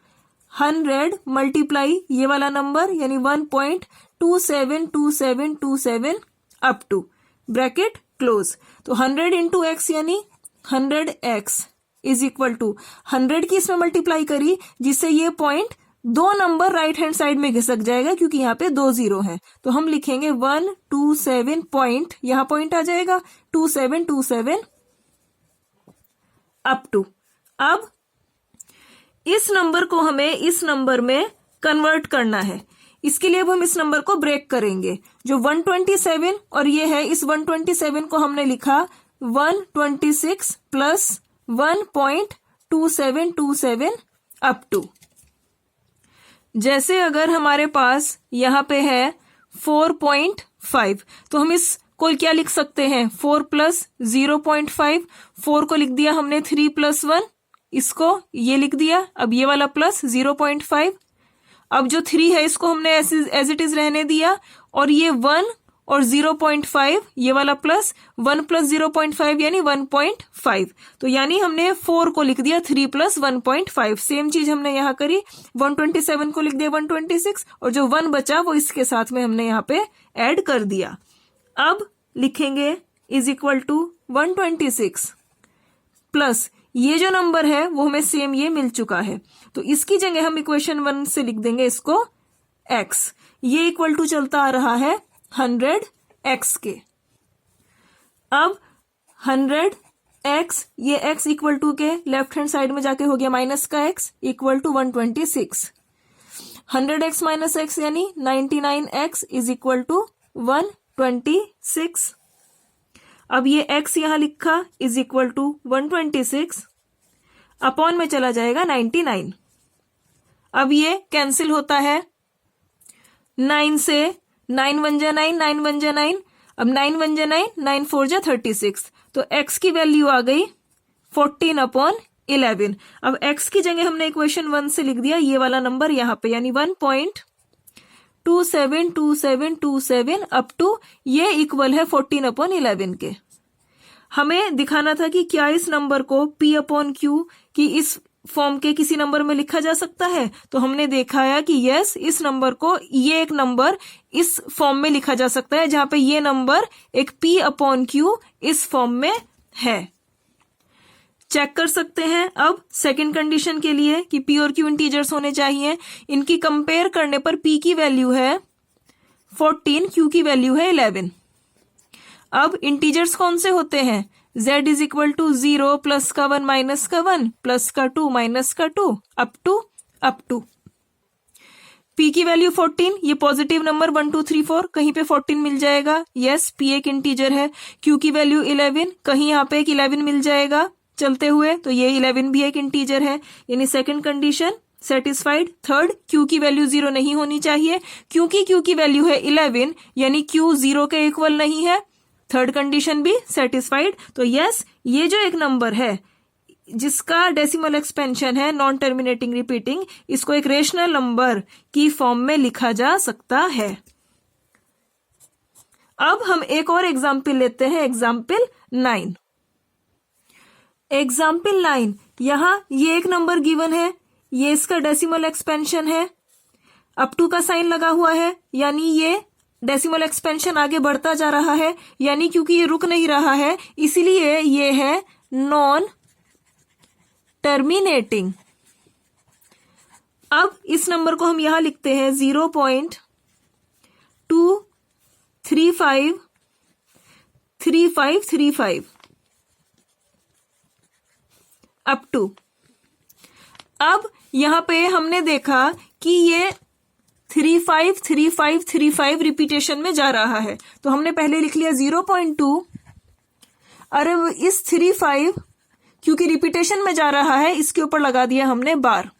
100 multiply ये वाला नंबर यानी 1.272727 अप टू ब्रैकेट क्लोज। तो 100 इंटू एक्स यानी 100x इज इक्वल टू 100 की इसमें मल्टीप्लाई करी, जिससे ये point 2 number right hand side में घिसक जाएगा क्योंकि यहाँ पे 2 0 हैं। तो हम लिखेंगे 127 पॉइंट, यहां पॉइंट आ जाएगा 2727 अप टू। अब इस नंबर को हमें इस नंबर में कन्वर्ट करना है, इसके लिए अब हम इस नंबर को ब्रेक करेंगे। जो 127 और ये है, इस 127 को हमने लिखा 126 प्लस 1.2727 अप टू। जैसे अगर हमारे पास यहां पे है 4.5, तो हम इसको क्या लिख सकते हैं? 4 प्लस 0.5, 4 को लिख दिया हमने 3 प्लस 1, इसको ये लिख दिया, अब ये वाला प्लस 0.5। अब जो 3 है इसको हमने एज इट इज रहने दिया, और ये 1 और 0.5 ये वाला प्लस 1 प्लस 0.5 यानी 1.5। तो यानी हमने 4 को लिख दिया 3 प्लस 1.5। सेम चीज हमने यहाँ करी, 127 को लिख दिया 126, और जो 1 बचा वो इसके साथ में हमने यहाँ पे ऐड कर दिया। अब लिखेंगे इज इक्वल टू 126 प्लस ये जो नंबर है वो हमें सेम ये मिल चुका है, तो इसकी जगह हम इक्वेशन 1 से लिख देंगे इसको x। ये इक्वल टू चलता आ रहा है 100x के। अब 100x, ये x इक्वल टू के लेफ्ट हैंड साइड में जाके हो गया माइनस का x equal to 126। 100x minus x यानी 99x इज इक्वल टू 126। अब ये x यहां लिखा इज इक्वल टू 126, अपॉन में चला जाएगा 99। अब ये कैंसिल होता है 9 से, 9 1 जा 9, 9 1 जा 9, अब 9 1 जा 9, 9 4 जा 36। तो x की वैल्यू आ गई 14 अपॉन 11। अब x की जगह हमने इक्वेशन 1 से लिख दिया ये वाला नंबर यहाँ पे, यानी 1.272727 अप टू ये इक्वल है 14/11 के। हमें दिखाना था कि क्या इस नंबर को p/q की इस फॉर्म के किसी नंबर में लिखा जा सकता है। तो हमने देखा है कि यस, इस नंबर को ये एक नंबर इस फॉर्म में लिखा जा सकता है जहां पे ये नंबर एक p/q इस फॉर्म में है। चेक कर सकते हैं अब सेकंड कंडीशन के लिए कि p और q इंटीजर्स होने चाहिए। इनकी कंपेयर करने पर p की वैल्यू है 14, q की वैल्यू है 11। अब इंटीजर्स कौन से होते हैं? z is equal to 0 plus का 1 माइनस का 1 प्लस का 2 माइनस का 2 अप टू p की वैल्यू 14, ये पॉजिटिव नंबर 1 2 3 4 कहीं पे 14 मिल जाएगा। यस, p एक इंटीजर है। q की वैल्यू 11, कहीं यहाँ पे एक 11 मिल जाएगा चलते हुए, तो ये 11 भी एक इंटीजर है, यानी second condition satisfied. Third, q की वैल्यू 0 नहीं होनी चाहिए क्योंकि q की वैल्यू है 11, यानी q 0 के इक्वल नहीं है। थर्ड कंडीशन भी सेटिस्फाइड। तो यस, ये जो एक नंबर है जिसका डेसिमल एक्सपेंशन है नॉन टर्मिनेटिंग रिपीटिंग, इसको एक रेशनल नंबर की फॉर्म में लिखा जा सकता है। अब हम एक और एग्जाम्पल लेते हैं, एग्जाम्पल 9। एग्जाम्पल 9, यहां ये एक नंबर गिवन है, ये इसका डेसिमल एक्सपेंशन है, अप टू का साइन लगा हुआ है, यानी ये डेसिमल एक्सपेंशन आगे बढ़ता जा रहा है, यानी क्योंकि ये रुक नहीं रहा है इसीलिए ये है नॉन टर्मिनेटिंग। अब इस नंबर को हम यहां लिखते हैं 0.2353535 अप टू। अब यहां पे हमने देखा कि ये 353535 रिपीटेशन में जा रहा है, तो हमने पहले लिख लिया 0.2। अरे इस 35 क्योंकि रिपीटेशन में जा रहा है इसके ऊपर लगा दिया हमने बार,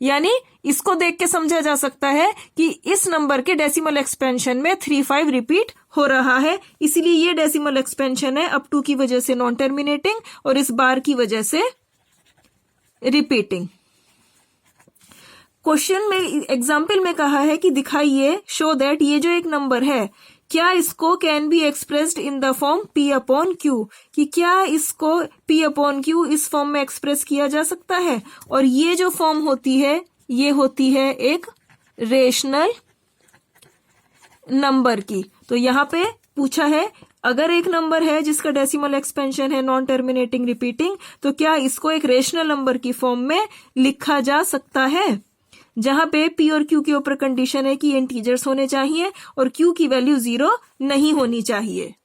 यानी इसको देख के समझा जा सकता है कि इस नंबर के डेसिमल एक्सपेंशन में 35 रिपीट हो रहा है, इसीलिए ये डेसिमल एक्सपेंशन है अप टू की वजह से नॉन टर्मिनेटिंग और इस बार की वजह से रिपीटिंग। क्वेश्चन में एग्जाम्पल में कहा है कि दिखाइए, शो दैट ये जो एक नंबर है क्या इसको can be expressed in the form p/q, कि क्या इसको p/q इस फॉर्म में एक्सप्रेस किया जा सकता है। और ये जो फॉर्म होती है ये होती है एक रेशनल नंबर की। तो यहाँ पे पूछा है अगर एक नंबर है जिसका डेसिमल एक्सपेंशन है नॉन टर्मिनेटिंग रिपीटिंग, तो क्या इसको एक रेशनल नंबर की फॉर्म में लिखा जा सकता है, जहां पे p और q के ऊपर कंडीशन है कि इंटीजर्स होने चाहिए और q की वैल्यू 0 नहीं होनी चाहिए।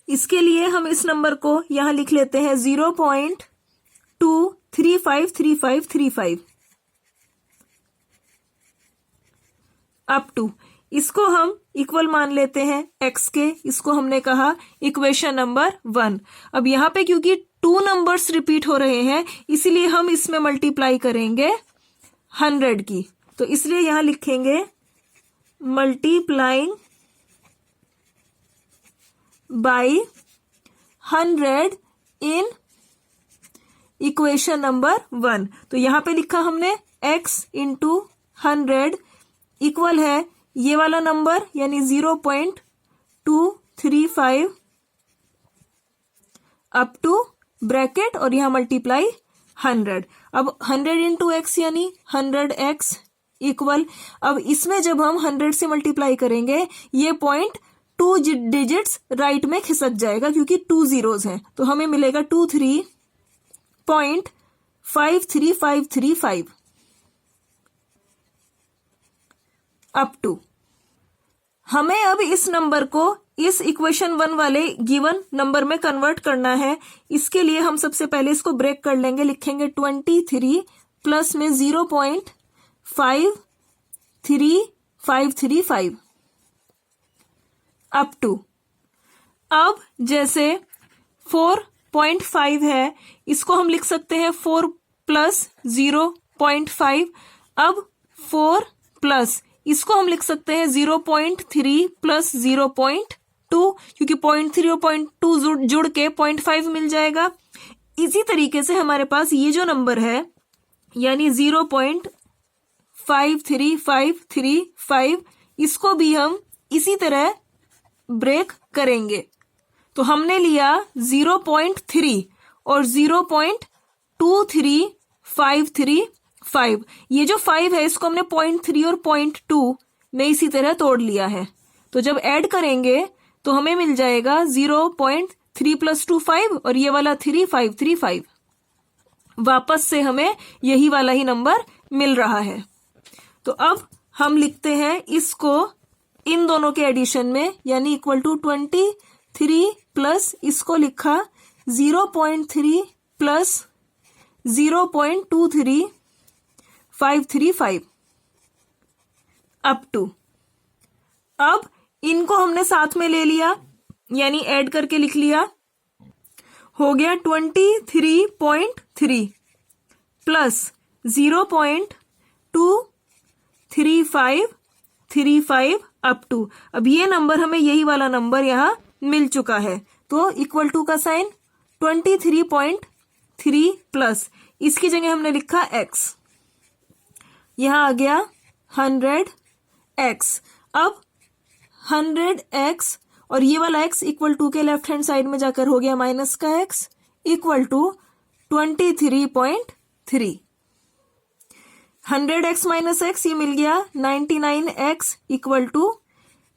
इसके लिए हम इस नंबर को यहां लिख लेते हैं 0.2353535 अप टू। इसको हम इक्वल मान लेते हैं x के, इसको हमने कहा इक्वेशन नंबर 1। अब यहाँ पे क्योंकि 2 नंबर्स रिपीट हो रहे हैं इसीलिए हम इसमें मल्टीप्लाई करेंगे 100 की, तो इसलिए यहां लिखेंगे multiplying by 100 in equation number 1। तो यहां पे लिखा हमने x इंटू 100 इक्वल है ये वाला नंबर यानी 0.235 अप टू ब्रैकेट और यहां मल्टीप्लाई 100। अब 100 इंटू एक्स यानी 100x इक्वल, अब इसमें जब हम 100 से मल्टीप्लाई करेंगे ये पॉइंट 2 डिजिट्स राइट में खिसक जाएगा क्योंकि 2 जीरोस हैं, तो हमें मिलेगा 23.53535 अप टू। हमें अब इस नंबर को इस इक्वेशन 1 वाले गिवन नंबर में कन्वर्ट करना है। इसके लिए हम सबसे पहले इसको ब्रेक कर लेंगे, लिखेंगे 23 प्लस में 0.53535 अप टू। अब जैसे 4.5 है इसको हम लिख सकते हैं 4 प्लस 0.5। अब 4 प्लस इसको हम लिख सकते हैं 0.3 प्लस 0.2 क्योंकि 0.3 और 0.2 जुड़ के 0.5 मिल जाएगा। इसी तरीके से हमारे पास ये जो नंबर है यानी 0.53535, इसको भी हम इसी तरह ब्रेक करेंगे। तो हमने लिया 0.3 और 0.23535। ये जो 5 है इसको हमने 0.3 और 0.2 में इसी तरह तोड़ लिया है। तो जब ऐड करेंगे तो हमें मिल जाएगा 0.3 + 2 5 और ये वाला 3 535। वापस से हमें यही वाला ही नंबर मिल रहा है। तो अब हम लिखते हैं इसको इन दोनों के एडिशन में, यानी इक्वल टू 23 प्लस इसको लिखा 0.3 प्लस 0.23535 अप टू। अब इनको हमने साथ में ले लिया यानी ऐड करके लिख लिया, हो गया 23.3 प्लस 0.23535 अप टू। अब ये नंबर हमें यही वाला नंबर यहां मिल चुका है, तो इक्वल टू का साइन 23.3 प्लस इसकी जगह हमने लिखा x, यहां आ गया 100x। अब 100x और ये वाला x इक्वल टू के लेफ्ट हैंड साइड में जाकर हो गया माइनस का x equal to 23.3। 100x minus x ये मिल गया 99x इक्वल टू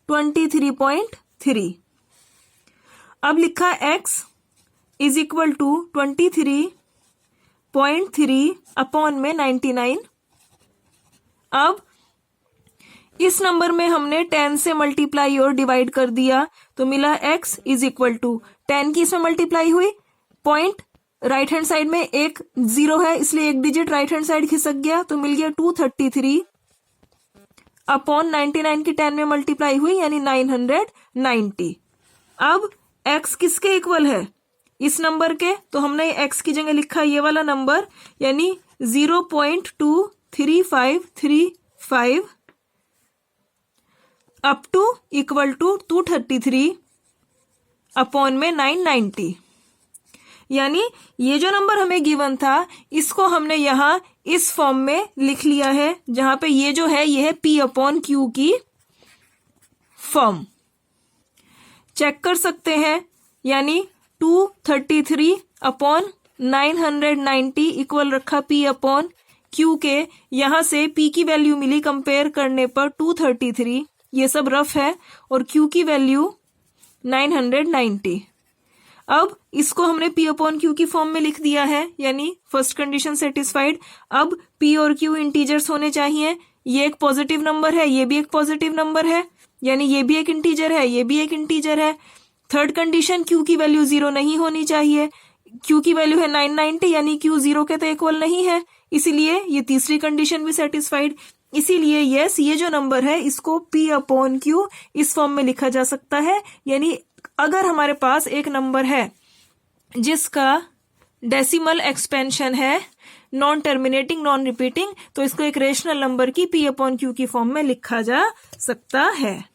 23.3। अब लिखा x is equal to 23.3 upon में 99। अब इस नंबर में हमने 10 से मल्टीप्लाई और डिवाइड कर दिया तो मिला x इज इक्वल टू 10 की इसमें मल्टीप्लाई हुई, पॉइंट राइट हैंड साइड में एक 0 है इसलिए एक डिजिट राइट हैंड साइड खिसक गया तो मिल गया 233 अपॉन 99 की 10 में मल्टीप्लाई हुई यानी 990। अब x किसके इक्वल है? इस नंबर के, तो हमने x की जगह लिखा ये वाला नंबर यानी 0.23535 up to equal to 233 upon में 990। यानी ये जो नंबर हमें गिवन था इसको हमने यहां इस फॉर्म में लिख लिया है जहां पे ये जो है ये है P/Q की फॉर्म। चेक कर सकते हैं यानी 233 अपॉन 990 इक्वल रखा P/Q के, यहां से P की वैल्यू मिली कंपेयर करने पर 233, ये सब रफ है, और Q की वैल्यू 990। अब इसको हमने P/Q की फॉर्म में लिख दिया है यानी फर्स्ट कंडीशन सेटिस्फाइड। अब P और Q इंटीजर्स होने चाहिए, ये एक पॉजिटिव नंबर है ये भी एक पॉजिटिव नंबर है यानी ये भी एक इंटीजर है ये भी एक इंटीजर है। थर्ड कंडीशन Q की वैल्यू 0 नहीं होनी चाहिए, Q की वैल्यू है 990 यानी Q 0 के तो इक्वल नहीं है, इसीलिए ये तीसरी कंडीशन भी सेटिस्फाइड। इसीलिए यस ये जो नंबर है इसको P/Q इस फॉर्म में लिखा जा सकता है। यानी अगर हमारे पास एक नंबर है जिसका डेसिमल एक्सपेंशन है नॉन टर्मिनेटिंग नॉन रिपीटिंग तो इसको एक रेशनल नंबर की P/Q की फॉर्म में लिखा जा सकता है।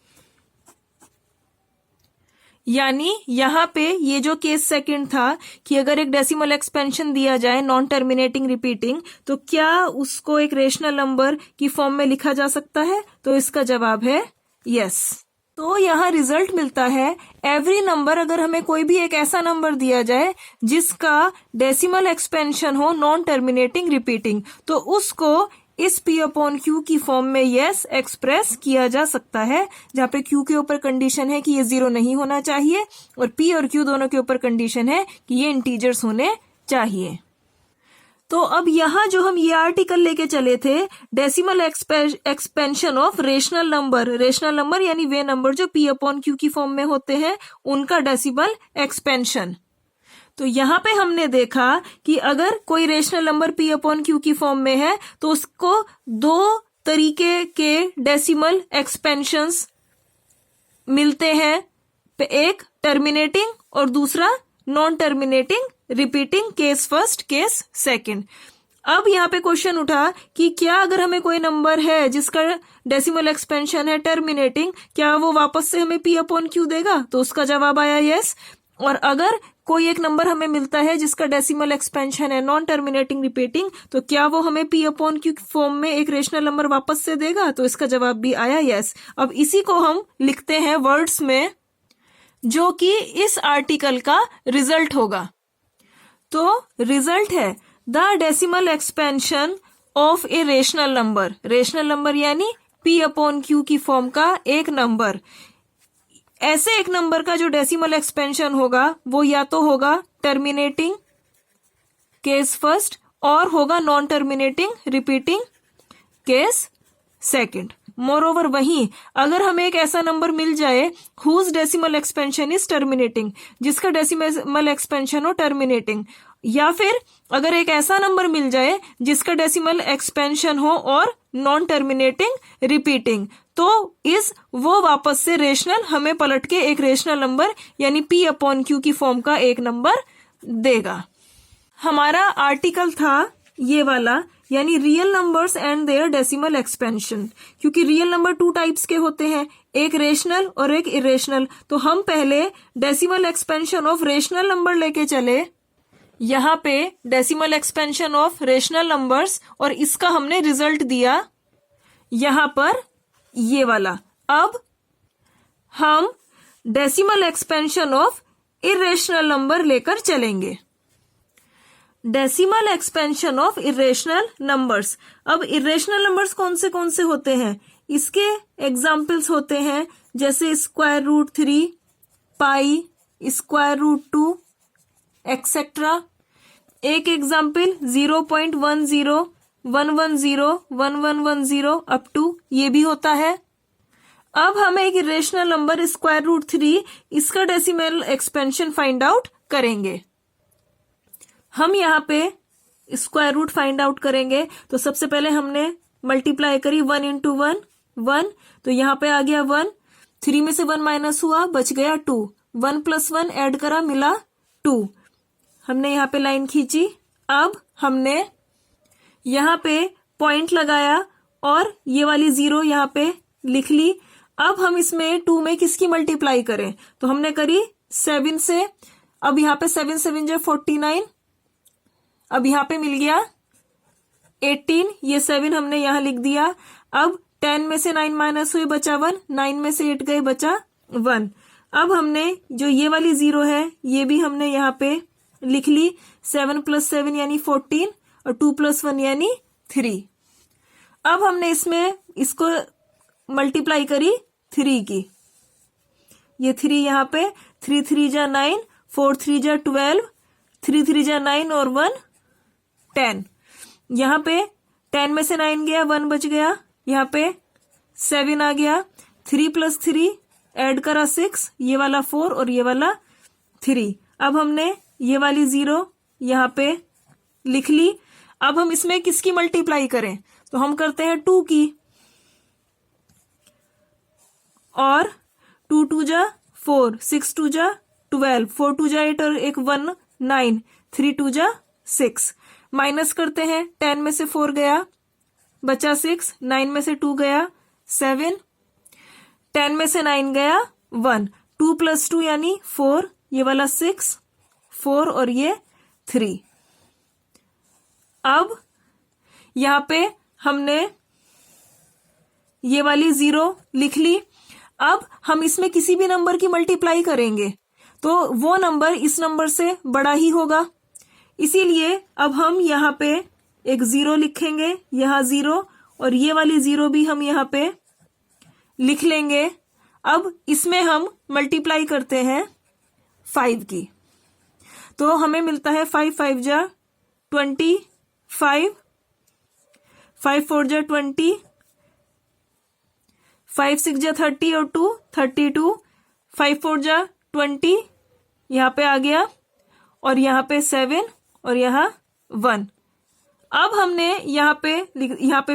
यानी यहां पे ये जो केस सेकंड था कि अगर एक डेसिमल एक्सपेंशन दिया जाए नॉन टर्मिनेटिंग रिपीटिंग तो क्या उसको एक रेशनल नंबर की फॉर्म में लिखा जा सकता है, तो इसका जवाब है यस। तो यहाँ रिजल्ट मिलता है एवरी नंबर, अगर हमें कोई भी एक ऐसा नंबर दिया जाए जिसका डेसिमल एक्सपेंशन हो नॉन टर्मिनेटिंग रिपीटिंग तो उसको इस P/Q की फॉर्म में यस एक्सप्रेस किया जा सकता है, जहां पे Q के ऊपर कंडीशन है कि ये 0 नहीं होना चाहिए और P और Q दोनों के ऊपर कंडीशन है कि ये इंटीजर्स होने चाहिए। तो अब यहां जो हम ये आर्टिकल लेके चले थे decimal expansion of rational number यानी वे नंबर जो P/Q की फॉर्म में होते हैं उनका डेसिमल एक्सपेंशन। तो यहाँ पे हमने देखा कि अगर कोई रेशनल नंबर P/Q की फॉर्म में है तो उसको दो तरीके के डेसिमल एक्सपेंशंस मिलते हैं, एक टर्मिनेटिंग और दूसरा non terminating repeating, case first case second. अब यहाँ पे क्वेश्चन उठा कि क्या अगर हमें कोई नंबर है जिसका डेसिमल एक्सपेंशन है टर्मिनेटिंग, क्या वो वापस से हमें P/Q देगा, तो उसका जवाब आया यस। और अगर कोई एक नंबर हमें मिलता है जिसका डेसिमल एक्सपेंशन है नॉन टर्मिनेटिंग रिपीटिंग, तो क्या वो हमें पी अपॉन क्यू फॉर्म में एक रेशनल नंबर वापस से देगा? तो इसका जवाब भी आया यस। अब इसी को हम लिखते हैं वर्ड्स में, जो कि इस आर्टिकल का रिजल्ट होगा। तो रिजल्ट है the decimal expansion of a rational number. Rational number यानी पी अपॉन क्यू की फॉर्म का एक नंबर। ऐसे एक नंबर का जो डेसिमल एक्सपेंशन होगा वो या तो होगा टर्मिनेटिंग केस फर्स्ट और होगा non terminating repeating case second. Moreover वहीं अगर हमें एक ऐसा नंबर मिल जाए whose decimal expansion is terminating, जिसका डेसिमल एक्सपेंशन हो टर्मिनेटिंग, या फिर अगर एक ऐसा नंबर मिल जाए जिसका डेसिमल एक्सपेंशन हो और नॉन टर्मिनेटिंग रिपीटिंग, तो इस वो वापस से रेशनल हमें पलट के एक रेशनल नंबर यानी पी अपॉन क्यू की फॉर्म का एक नंबर देगा। हमारा आर्टिकल था ये वाला, यानी real numbers and their decimal expansion. क्योंकि रियल नंबर टू टाइप्स के होते हैं, एक रेशनल और एक इरेशनल। तो हम पहले decimal expansion of rational number लेके चले, यहाँ पे decimal expansion of rational numbers, और इसका हमने रिजल्ट दिया यहाँ पर ये वाला। अब हम decimal expansion of irrational number लेकर चलेंगे। Decimal expansion of irrational numbers. अब इरेशनल नंबर्स कौन से होते हैं? इसके एग्जाम्पल्स होते हैं जैसे स्क्वायर रूट 3, पाई, स्क्वायर रूट 2 एक्सेट्रा। एक एग्जाम्पल 0.10, 110, 1110 अप टू, ये भी होता है। अब हम एक इरेशनल नंबर स्क्वायर रूट 3 इसका डेसिमल एक्सपेंशन फाइंड आउट करेंगे। हम यहाँ पे स्क्वायर रूट फाइंड आउट करेंगे, तो सबसे पहले हमने मल्टीप्लाई करी 1 इंटू 1, 1, तो यहाँ पे आ गया 1, 3 में से 1 माइनस हुआ, बच गया 2, 1 प्लस 1 ऐड करा, मिला 2। हमने यहाँ पे लाइन खींची। अब हमने यहाँ पे पॉइंट लगाया और ये वाली 0 यहाँ पे लिख ली। अब हम इसमें 2 में किसकी मल्टीप्लाई करें? तो हमने करी 7 से। अब यहाँ पे 7 7 जो 49, अब यहाँ पे मिल गया 18, ये 7 हमने यहाँ लिख दिया। अब 10 में से 9 माइनस हुए, बचा 1, 9 में से 8 गए, बचा 1। अब हमने जो ये वाली 0 है ये भी हमने यहाँ पे लिख ली। 7 प्लस 7 यानी 14 और 2 प्लस 1 यानी 3। अब हमने इसमें इसको मल्टीप्लाई करी 3 की। ये 3 यहाँ पे 3 3 जा 9, 4 3 जा 12, 3 3 जा 9 और 1 10। यहाँ पे 10 में से 9 गया, 1 बच गया। यहाँ पे 7 आ गया, 3 प्लस 3 ऐड करा 6, ये वाला 4 और ये वाला 3। अब हमने ये वाली 0 यहाँ पे लिख ली। अब हम इसमें किसकी मल्टीप्लाई करें? तो हम करते हैं 2 की, और 2 2 जा 4, 6 2 जा 12, 4 2 जा 8 और एक 1 9, 3 2 जा 6। माइनस करते हैं, 10 में से 4 गया, बचा 6, 9 में से 2 गया 7, 10 में से 9 गया 1, 2 प्लस 2 यानी 4, ये वाला 6, 4 और ये 3। अब यहाँ पे हमने ये वाली 0 लिख ली। अब हम इसमें किसी भी नंबर की मल्टीप्लाई करेंगे तो वो नंबर इस नंबर से बड़ा ही होगा, इसीलिए अब हम यहाँ पे एक 0 लिखेंगे, यहाँ 0, और ये वाली 0 भी हम यहाँ पे लिख लेंगे। अब इसमें हम मल्टीप्लाई करते हैं 5 की, तो हमें मिलता है 5 5 जा 25, 5 4 जा 20, 5 6 जा 30 और 2 32, 5 4 जा 20, यहाँ पे आ गया, और यहाँ पे 7 और यहाँ 1। अब हमने यहाँ पे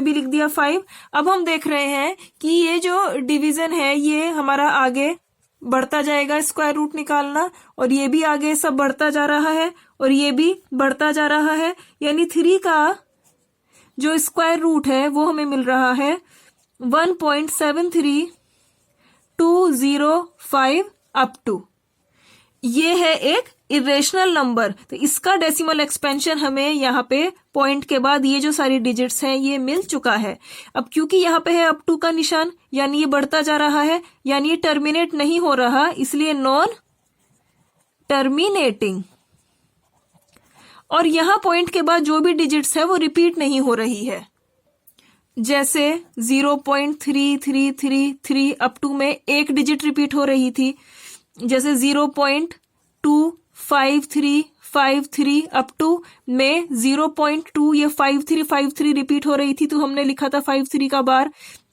भी लिख दिया 5। अब हम देख रहे हैं कि ये जो डिवीजन है ये हमारा आगे बढ़ता जाएगा, स्क्वायर रूट निकालना, और ये भी आगे सब बढ़ता जा रहा है और ये भी बढ़ता जा रहा है। यानी 3 का जो स्क्वायर रूट है वो हमें मिल रहा है 1.73205 अप टू। ये है एक इरेशनल नंबर, तो इसका डेसिमल एक्सपेंशन हमें यहाँ पे पॉइंट के बाद ये जो सारी डिजिट्स हैं ये मिल चुका है। अब क्योंकि यहाँ पे है अप टू का निशान, यानी ये बढ़ता जा रहा है, यानी ये टर्मिनेट नहीं हो रहा, इसलिए नॉन टर्मिनेटिंग। और यहाँ पॉइंट के बाद जो भी डिजिट्स है वो रिपीट नहीं हो रही है, जैसे 0.3333 अप टू में एक डिजिट रिपीट हो रही थी, जैसे 0.25353 अप टू में 0.2 ये 5353 रिपीट हो रही थी, तो हमने लिखा था 53 का बार,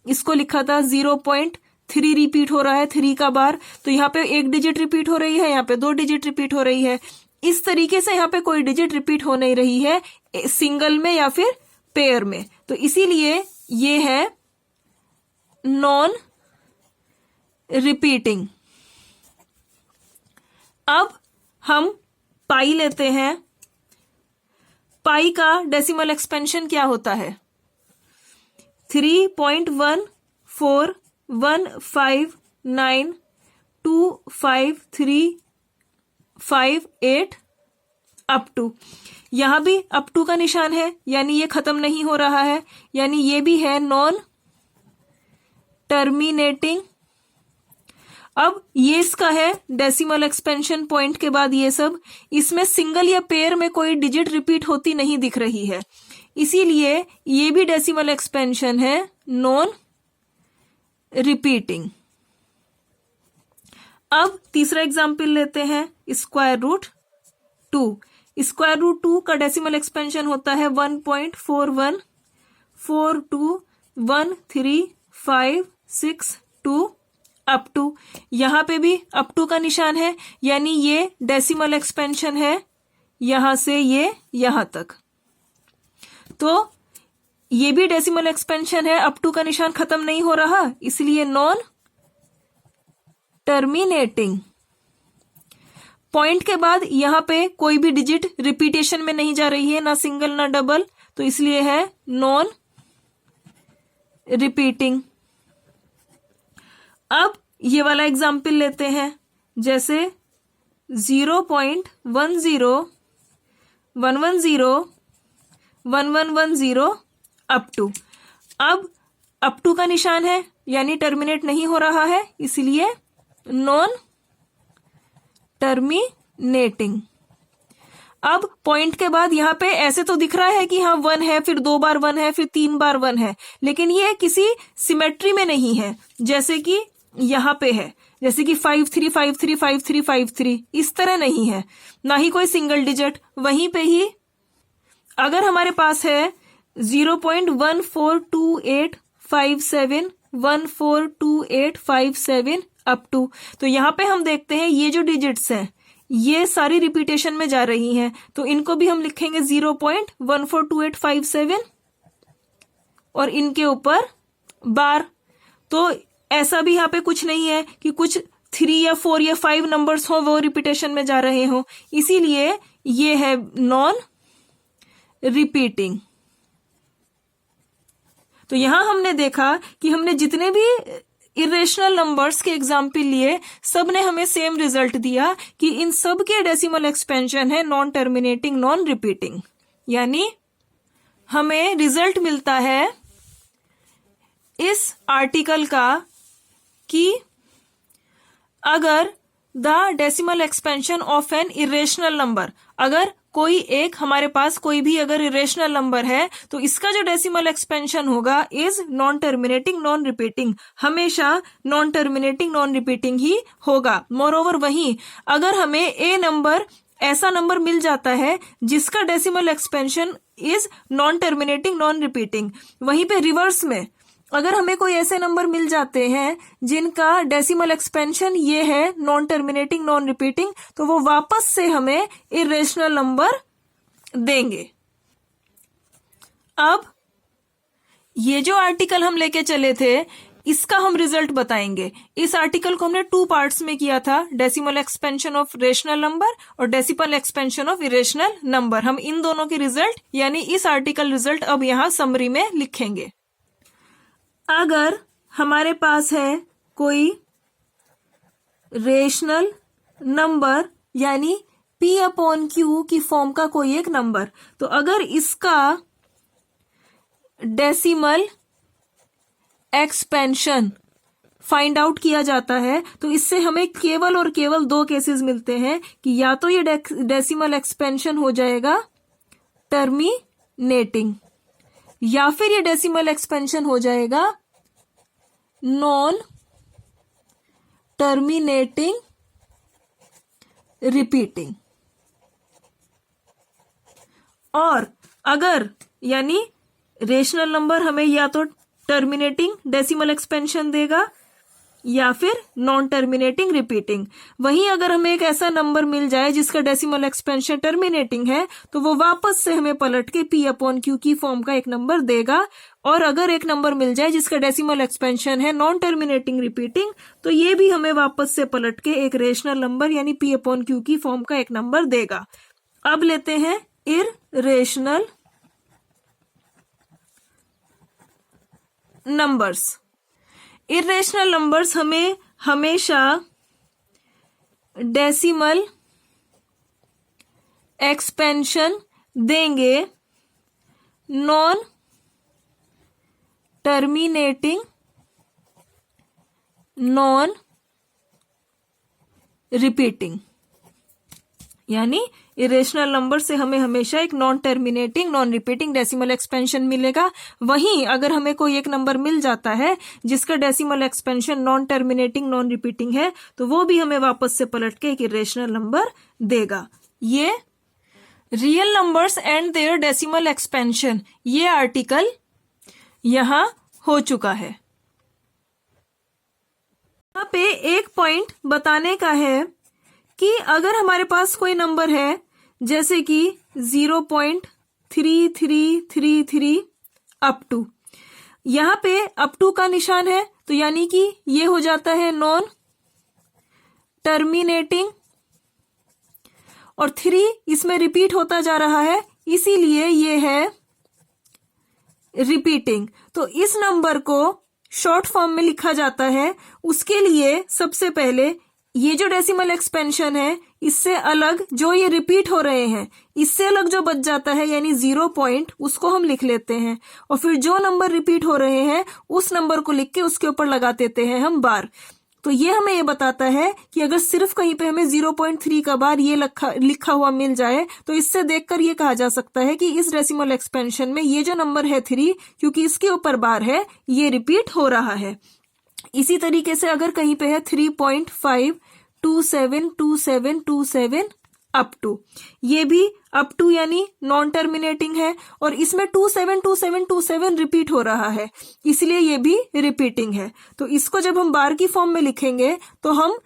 इसको लिखा था 0.3 रिपीट हो रहा है 3 का बार, तो यहाँ पे एक डिजिट रिपीट हो रही है, यहाँ पे 2 डिजिट रिपीट हो रही है। इस तरीके से यहाँ पे कोई डिजिट रिपीट हो नहीं रही है सिंगल में या फिर पेयर में, तो इसीलिए ये है नॉन रिपीटिंग। अब हम पाई लेते हैं। पाई का डेसिमल एक्सपेंशन क्या होता है? 3.141592538 अप टू। यहां भी अप टू का निशान है, यानी ये खत्म नहीं हो रहा है, यानी ये भी है नॉन टर्मिनेटिंग। अब ये इसका है डेसिमल एक्सपेंशन पॉइंट के बाद ये सब, इसमें सिंगल या पेयर में कोई डिजिट रिपीट होती नहीं दिख रही है, इसीलिए ये भी डेसिमल एक्सपेंशन है नॉन रिपीटिंग। अब तीसरा एग्जाम्पल लेते हैं, स्क्वायर रूट 2। स्क्वायर रूट 2 का डेसिमल एक्सपेंशन होता है 1.41421356 अप टू। यहां पे भी अप टू का निशान है, यानी ये डेसिमल एक्सपेंशन है यहां से ये यहां तक, तो ये भी डेसिमल एक्सपेंशन है, अप टू का निशान खत्म नहीं हो रहा, इसलिए नॉन टर्मिनेटिंग। पॉइंट के बाद यहां पे कोई भी डिजिट रिपीटेशन में नहीं जा रही है, ना सिंगल ना डबल, तो इसलिए है नॉन रिपीटिंग। अब ये वाला एग्जाम्पल लेते हैं, जैसे 0.101101110 अप टू। अब अप टू का निशान है, यानी टर्मिनेट नहीं हो रहा है, इसलिए नॉन टर्मिनेटिंग। अब पॉइंट के बाद यहाँ पे ऐसे तो दिख रहा है कि हाँ 1 है, फिर 2 बार 1 है, फिर 3 बार 1 है, लेकिन ये किसी सिमेट्री में नहीं है, जैसे कि यहाँ पे है, जैसे कि 53535353 इस तरह नहीं है, ना ही कोई सिंगल डिजिट। वहीं पे ही अगर हमारे पास है 0.142857142857 अप टू, तो यहाँ पे हम देखते हैं ये जो डिजिट्स हैं ये सारी रिपीटेशन में जा रही हैं, तो इनको भी हम लिखेंगे 0.142857 और इनके ऊपर बार। तो ऐसा भी यहाँ पे कुछ नहीं है कि कुछ 3 या 4 या 5 नंबर्स हो वो रिपीटेशन में जा रहे हो, इसीलिए ये है नॉन रिपीटिंग। तो यहां हमने देखा कि हमने जितने भी इरेशनल नंबर्स के एग्जाम्पल लिए, सब ने हमें सेम रिजल्ट दिया कि इन सब के डेसिमल एक्सपेंशन है नॉन टर्मिनेटिंग नॉन रिपीटिंग, यानी हमें रिजल्ट मिलता है इस आर्टिकल का कि अगर the decimal expansion of N irrational number, अगर कोई एक हमारे पास कोई भी अगर इरेशनल नंबर है तो इसका जो डेसिमल एक्सपेंशन होगा is non terminating non repeating, हमेशा नॉन टर्मिनेटिंग नॉन रिपीटिंग ही होगा। मोरओवर वहीं अगर हमें ए नंबर ऐसा नंबर मिल जाता है जिसका decimal expansion is non terminating non repeating, वहीं पे रिवर्स में अगर हमें कोई ऐसे नंबर मिल जाते हैं जिनका डेसिमल एक्सपेंशन ये है नॉन टर्मिनेटिंग नॉन रिपीटिंग, तो वो वापस से हमें इरेशनल नंबर देंगे। अब ये जो आर्टिकल हम लेके चले थे इसका हम रिजल्ट बताएंगे। इस आर्टिकल को हमने 2 पार्ट्स में किया था, decimal expansion of rational number और decimal expansion of irrational number. हम इन दोनों के रिजल्ट यानी इस आर्टिकल रिजल्ट अब यहां समरी में लिखेंगे। अगर हमारे पास है कोई रेशनल नंबर यानी P अपॉन Q की फॉर्म का कोई एक नंबर। तो अगर इसका डेसिमल एक्सपेंशन फाइंड आउट किया जाता है तो इससे हमें केवल और केवल दो केसेस मिलते हैं कि या तो ये डेसिमल एक्सपेंशन हो जाएगा टर्मिनेटिंग या फिर ये डेसिमल एक्सपेंशन हो जाएगा नॉन टर्मिनेटिंग रिपीटिंग। और अगर यानी रेशनल नंबर हमें या तो टर्मिनेटिंग डेसिमल एक्सपेंशन देगा या फिर नॉन टर्मिनेटिंग रिपीटिंग। वहीं अगर हमें एक ऐसा नंबर मिल जाए जिसका डेसिमल एक्सपेंशन टर्मिनेटिंग है तो वो वापस से हमें पलट के P अपॉन Q की फॉर्म का एक नंबर देगा। और अगर एक नंबर मिल जाए जिसका डेसिमल एक्सपेंशन है नॉन टर्मिनेटिंग रिपीटिंग तो ये भी हमें वापस से पलट के एक रेशनल नंबर यानी P अपॉन Q की फॉर्म का एक नंबर देगा। अब लेते हैं इररेशनल नंबर्स। इररेशनल नंबर्स हमें हमेशा डेसिमल एक्सपेंशन देंगे नॉन टर्मिनेटिंग नॉन रिपीटिंग। यानी इरेशनल नंबर से हमें हमेशा एक non terminating non repeating decimal expansion मिलेगा। वहीं अगर हमें कोई एक नंबर मिल जाता है जिसका decimal expansion non terminating non repeating है तो वो भी हमें वापस से पलट के एक इरेशनल नंबर देगा। ये real numbers and their decimal expansion ये आर्टिकल यहां हो चुका है। यहाँ पे एक पॉइंट बताने का है कि अगर हमारे पास कोई नंबर है जैसे कि 0.3333 अप टू, यहां पे अप टू का निशान है तो यानी कि ये हो जाता है नॉन टर्मिनेटिंग और 3 इसमें रिपीट होता जा रहा है इसीलिए ये है रिपीटिंग। तो इस नंबर को शॉर्ट फॉर्म में लिखा जाता है। उसके लिए सबसे पहले ये जो डेसिमल एक्सपेंशन है इससे अलग जो ये रिपीट हो रहे हैं इससे अलग जो बच जाता है यानी 0 पॉइंट उसको हम लिख लेते हैं और फिर जो नंबर रिपीट हो रहे हैं उस नंबर को लिख के उसके ऊपर लगा देते हैं हम बार। तो ये हमें ये बताता है कि अगर सिर्फ कहीं पे हमें 0.3 का बार ये लिखा हुआ मिल जाए तो इससे देखकर ये कहा जा सकता है कि इस डेसिमल एक्सपेंशन में ये जो नंबर है 3 क्योंकि इसके ऊपर बार है ये रिपीट हो रहा है। इसी तरीके से अगर कहीं पे है 3.5272727 अप टू, ये भी अप टू यानी नॉन टर्मिनेटिंग है और इसमें 272727 रिपीट हो रहा है इसलिए ये भी रिपीटिंग है। तो इसको जब हम बार की फॉर्म में लिखेंगे तो हम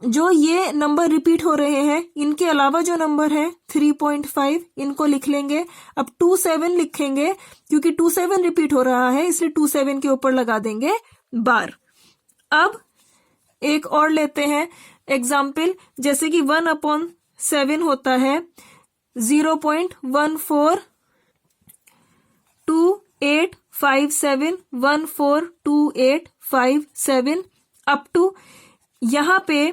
जो ये नंबर रिपीट हो रहे हैं इनके अलावा जो नंबर है 3.5 इनको लिख लेंगे। अब 27 लिखेंगे क्योंकि 27 रिपीट हो रहा है इसलिए 27 के ऊपर लगा देंगे बार। अब एक और लेते हैं एग्जाम्पल, जैसे कि 1/7 होता है 0.142857142857 अप टू, यहाँ पे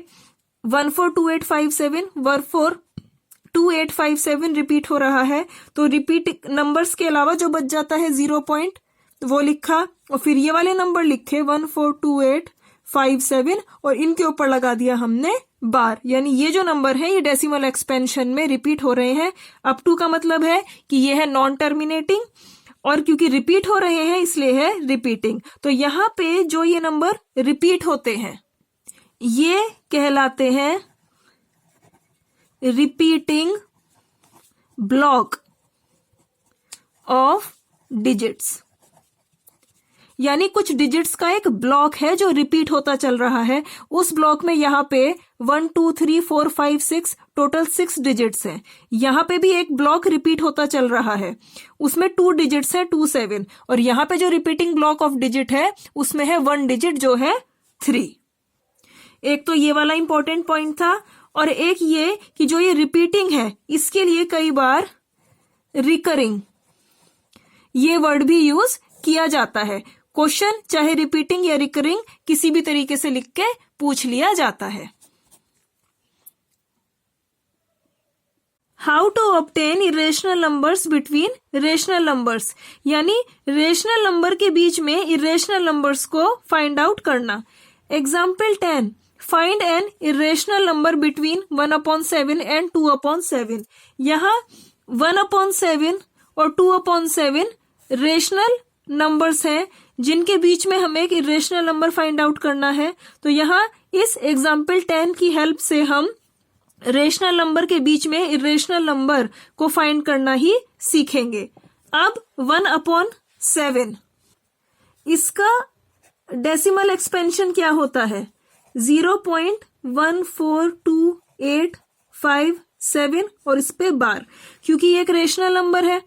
142857 142857 रिपीट हो रहा है तो रिपीट नंबर्स के अलावा जो बच जाता है 0 पॉइंट वो लिखा और फिर ये वाले नंबर लिखे 142857 और इनके ऊपर लगा दिया हमने बार। यानी ये जो नंबर है ये डेसिमल एक्सपेंशन में रिपीट हो रहे हैं। अप टू का मतलब है कि ये है नॉन टर्मिनेटिंग और क्योंकि रिपीट हो रहे हैं इसलिए है रिपीटिंग। तो यहाँ पे जो ये नंबर रिपीट होते हैं ये कहलाते हैं रिपीटिंग ब्लॉक ऑफ डिजिट्स। यानी कुछ डिजिट्स का एक ब्लॉक है जो रिपीट होता चल रहा है। उस ब्लॉक में यहाँ पे 1 2 3 4 5 6 टोटल 6 डिजिट्स हैं। यहाँ पे भी एक ब्लॉक रिपीट होता चल रहा है उसमें 2 डिजिट्स है 2 7 और यहाँ पे जो रिपीटिंग ब्लॉक ऑफ डिजिट है उसमें है 1 डिजिट जो है 3। एक तो ये वाला इंपॉर्टेंट पॉइंट था और एक ये कि जो ये रिपीटिंग है इसके लिए कई बार रिकरिंग ये वर्ड भी यूज किया जाता है। क्वेश्चन चाहे रिपीटिंग या रिकरिंग किसी भी तरीके से लिख के पूछ लिया जाता है। How to obtain irrational numbers between rational numbers, यानी रेशनल नंबर के बीच में इरेशनल नंबर्स को फाइंड आउट करना। Example 10, find an irrational number between 1/7 and 2/7। यहाँ 1/7 और 2/7 रेशनल नंबर्स हैं जिनके बीच में हमें एक इरेशनल नंबर फाइंड आउट करना है। तो यहाँ इस एग्जाम्पल 10 की हेल्प से हम रेशनल नंबर के बीच में इरेशनल नंबर को फाइंड करना ही सीखेंगे। अब 1/7 इसका डेसिमल एक्सपेंशन क्या होता है? 0.14287 और इस पे बार, क्योंकि ये एक रेशनल नंबर है।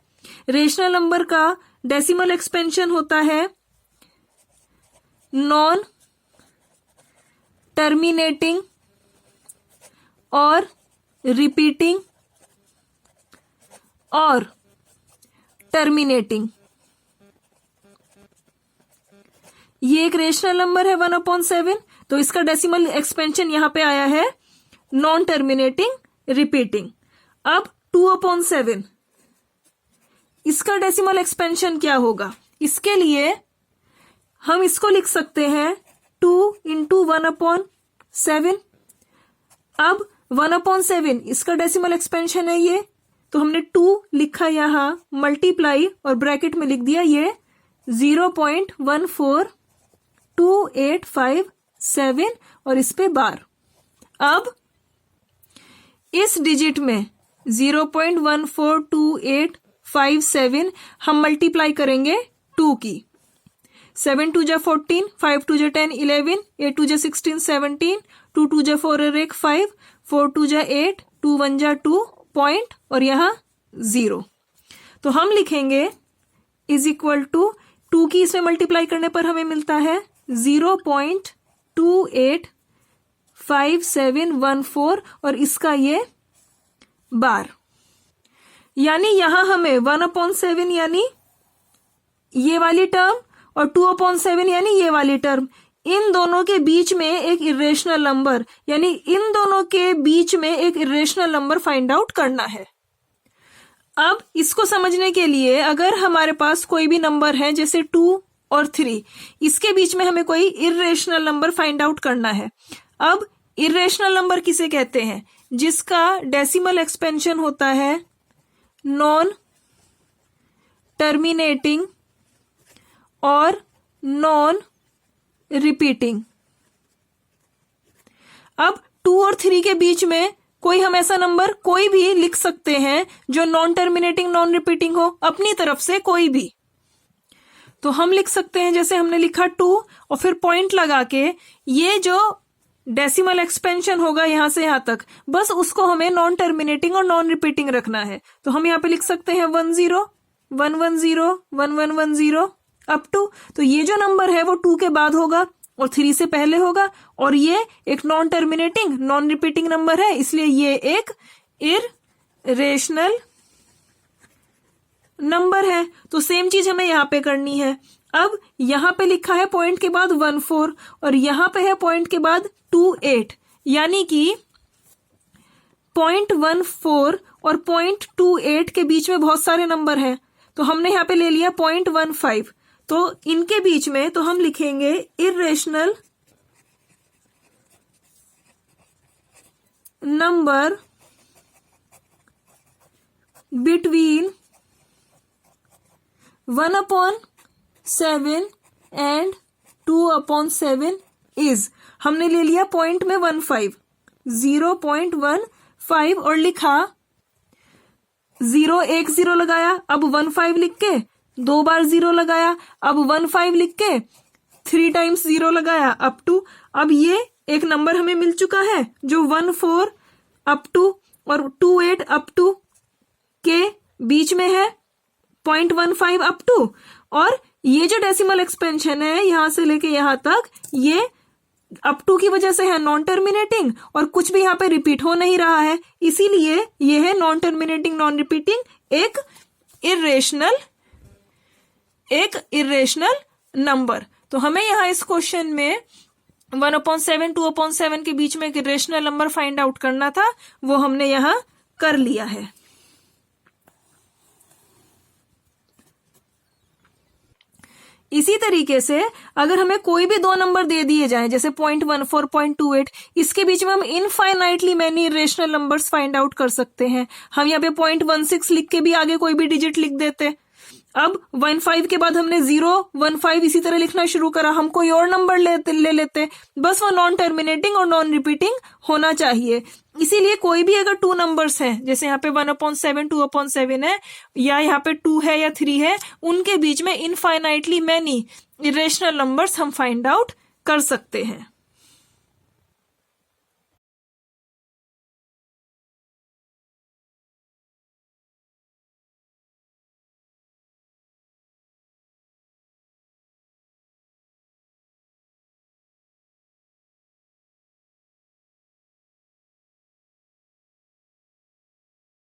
रेशनल नंबर का डेसिमल एक्सपेंशन होता है नॉन टर्मिनेटिंग और रिपीटिंग और टर्मिनेटिंग। ये एक रेशनल नंबर है 1/7, तो इसका डेसिमल एक्सपेंशन यहां पे आया है नॉन टर्मिनेटिंग रिपीटिंग। अब 2/7 इसका डेसिमल एक्सपेंशन क्या होगा? इसके लिए हम इसको लिख सकते हैं 2 × 1/7। अब 1/7 इसका डेसिमल एक्सपेंशन है ये, तो हमने 2 लिखा यहां, मल्टीप्लाई और ब्रैकेट में लिख दिया ये 0.14287 और इस पे बार। अब इस डिजिट में 0.14287 हम मल्टीप्लाई करेंगे 2 की। 7 2 जा 14, 5 2 जा 10 11, 8 2 जा 16 17, 2 2 जा 4 और 1 5, 4 2 जा 8, 2 1 जा 2 पॉइंट और यहाँ 0। तो हम लिखेंगे इज इक्वल टू 2 की इसमें मल्टीप्लाई करने पर हमें मिलता है 0.285714 और इसका ये बार। यानी यहां हमें 1/7 यानी ये वाली टर्म और 2/7 यानी ये वाली टर्म, इन दोनों के बीच में एक इरेशनल नंबर, यानी इन दोनों के बीच में एक इरेशनल नंबर फाइंड आउट करना है। अब इसको समझने के लिए अगर हमारे पास कोई भी नंबर है जैसे 2 और 3, इसके बीच में हमें कोई इरेशनल नंबर फाइंड आउट करना है। अब इरेशनल नंबर किसे कहते हैं? जिसका डेसिमल एक्सपेंशन होता है नॉन टर्मिनेटिंग और नॉन रिपीटिंग। अब 2 और 3 के बीच में कोई हम ऐसा नंबर कोई भी लिख सकते हैं जो नॉन टर्मिनेटिंग नॉन रिपीटिंग हो, अपनी तरफ से कोई भी। तो हम लिख सकते हैं जैसे हमने लिखा 2 और फिर पॉइंट लगा के ये जो डेसिमल एक्सपेंशन होगा यहां से यहां तक, बस उसको हमें नॉन टर्मिनेटिंग और नॉन रिपीटिंग रखना है। तो हम यहां पे लिख सकते हैं 10 110 1110 अप टू, तो ये जो नंबर है वो 2 के बाद होगा और 3 से पहले होगा, और ये एक non terminating non repeating number है, इसलिए ये एक इरेशनल नंबर है। तो सेम चीज हमें यहां पे करनी है। अब यहां पे लिखा है पॉइंट के बाद 14 और यहां पे है पॉइंट के बाद 28, यानी कि 0.14 और 0.28 के बीच में बहुत सारे नंबर हैं, तो हमने यहां पे ले लिया 0.15। तो इनके बीच में तो हम लिखेंगे irrational number between 1/7 and 2/7 is, हमने ले लिया पॉइंट में 15 0.15 और लिखा 0 1 0 लगाया, अब 15 लिख के 2 बार 0 लगाया, अब 15 लिख के 3 टाइम्स 0 लगाया अप टू। अब ये एक नंबर हमें मिल चुका है जो 14 अप टू और 28 अप टू के बीच में है 0.15 अप टू, और ये जो डेसिमल एक्सपेंशन है यहां से लेके यहां तक ये अप टू की वजह से है नॉन टर्मिनेटिंग और कुछ भी यहाँ पे रिपीट हो नहीं रहा है, इसीलिए ये है नॉन टर्मिनेटिंग नॉन रिपीटिंग, एक इरेशनल नंबर। तो हमें यहाँ इस क्वेश्चन में 1/7 2/7 के बीच में एक इरेशनल नंबर फाइंड आउट करना था, वो हमने यहाँ कर लिया है। इसी तरीके से अगर हमें कोई भी दो नंबर दे दिए जाएं, जैसे 0.14, 0.28, इसके बीच में हम infinitely many irrational numbers find out कर सकते हैं। हम यहाँ पे 0.16 लिख के भी आगे कोई भी डिजिट लिख देते। अब 15 के बाद हमने 0, 15 इसी तरह लिखना शुरू करा, हम कोई और नंबर ले लेते, बस वो नॉन टर्मिनेटिंग और नॉन रिपीटिंग होना चाहिए। इसीलिए कोई भी अगर 2 नंबर्स हैं, जैसे यहाँ पे 1/7, 2/7 है, या यहाँ पे 2 है या 3 है, उनके बीच में इनफाइनाइटली मैनी इरेशनल नंबर्स हम फाइंड आउट कर सकते हैं।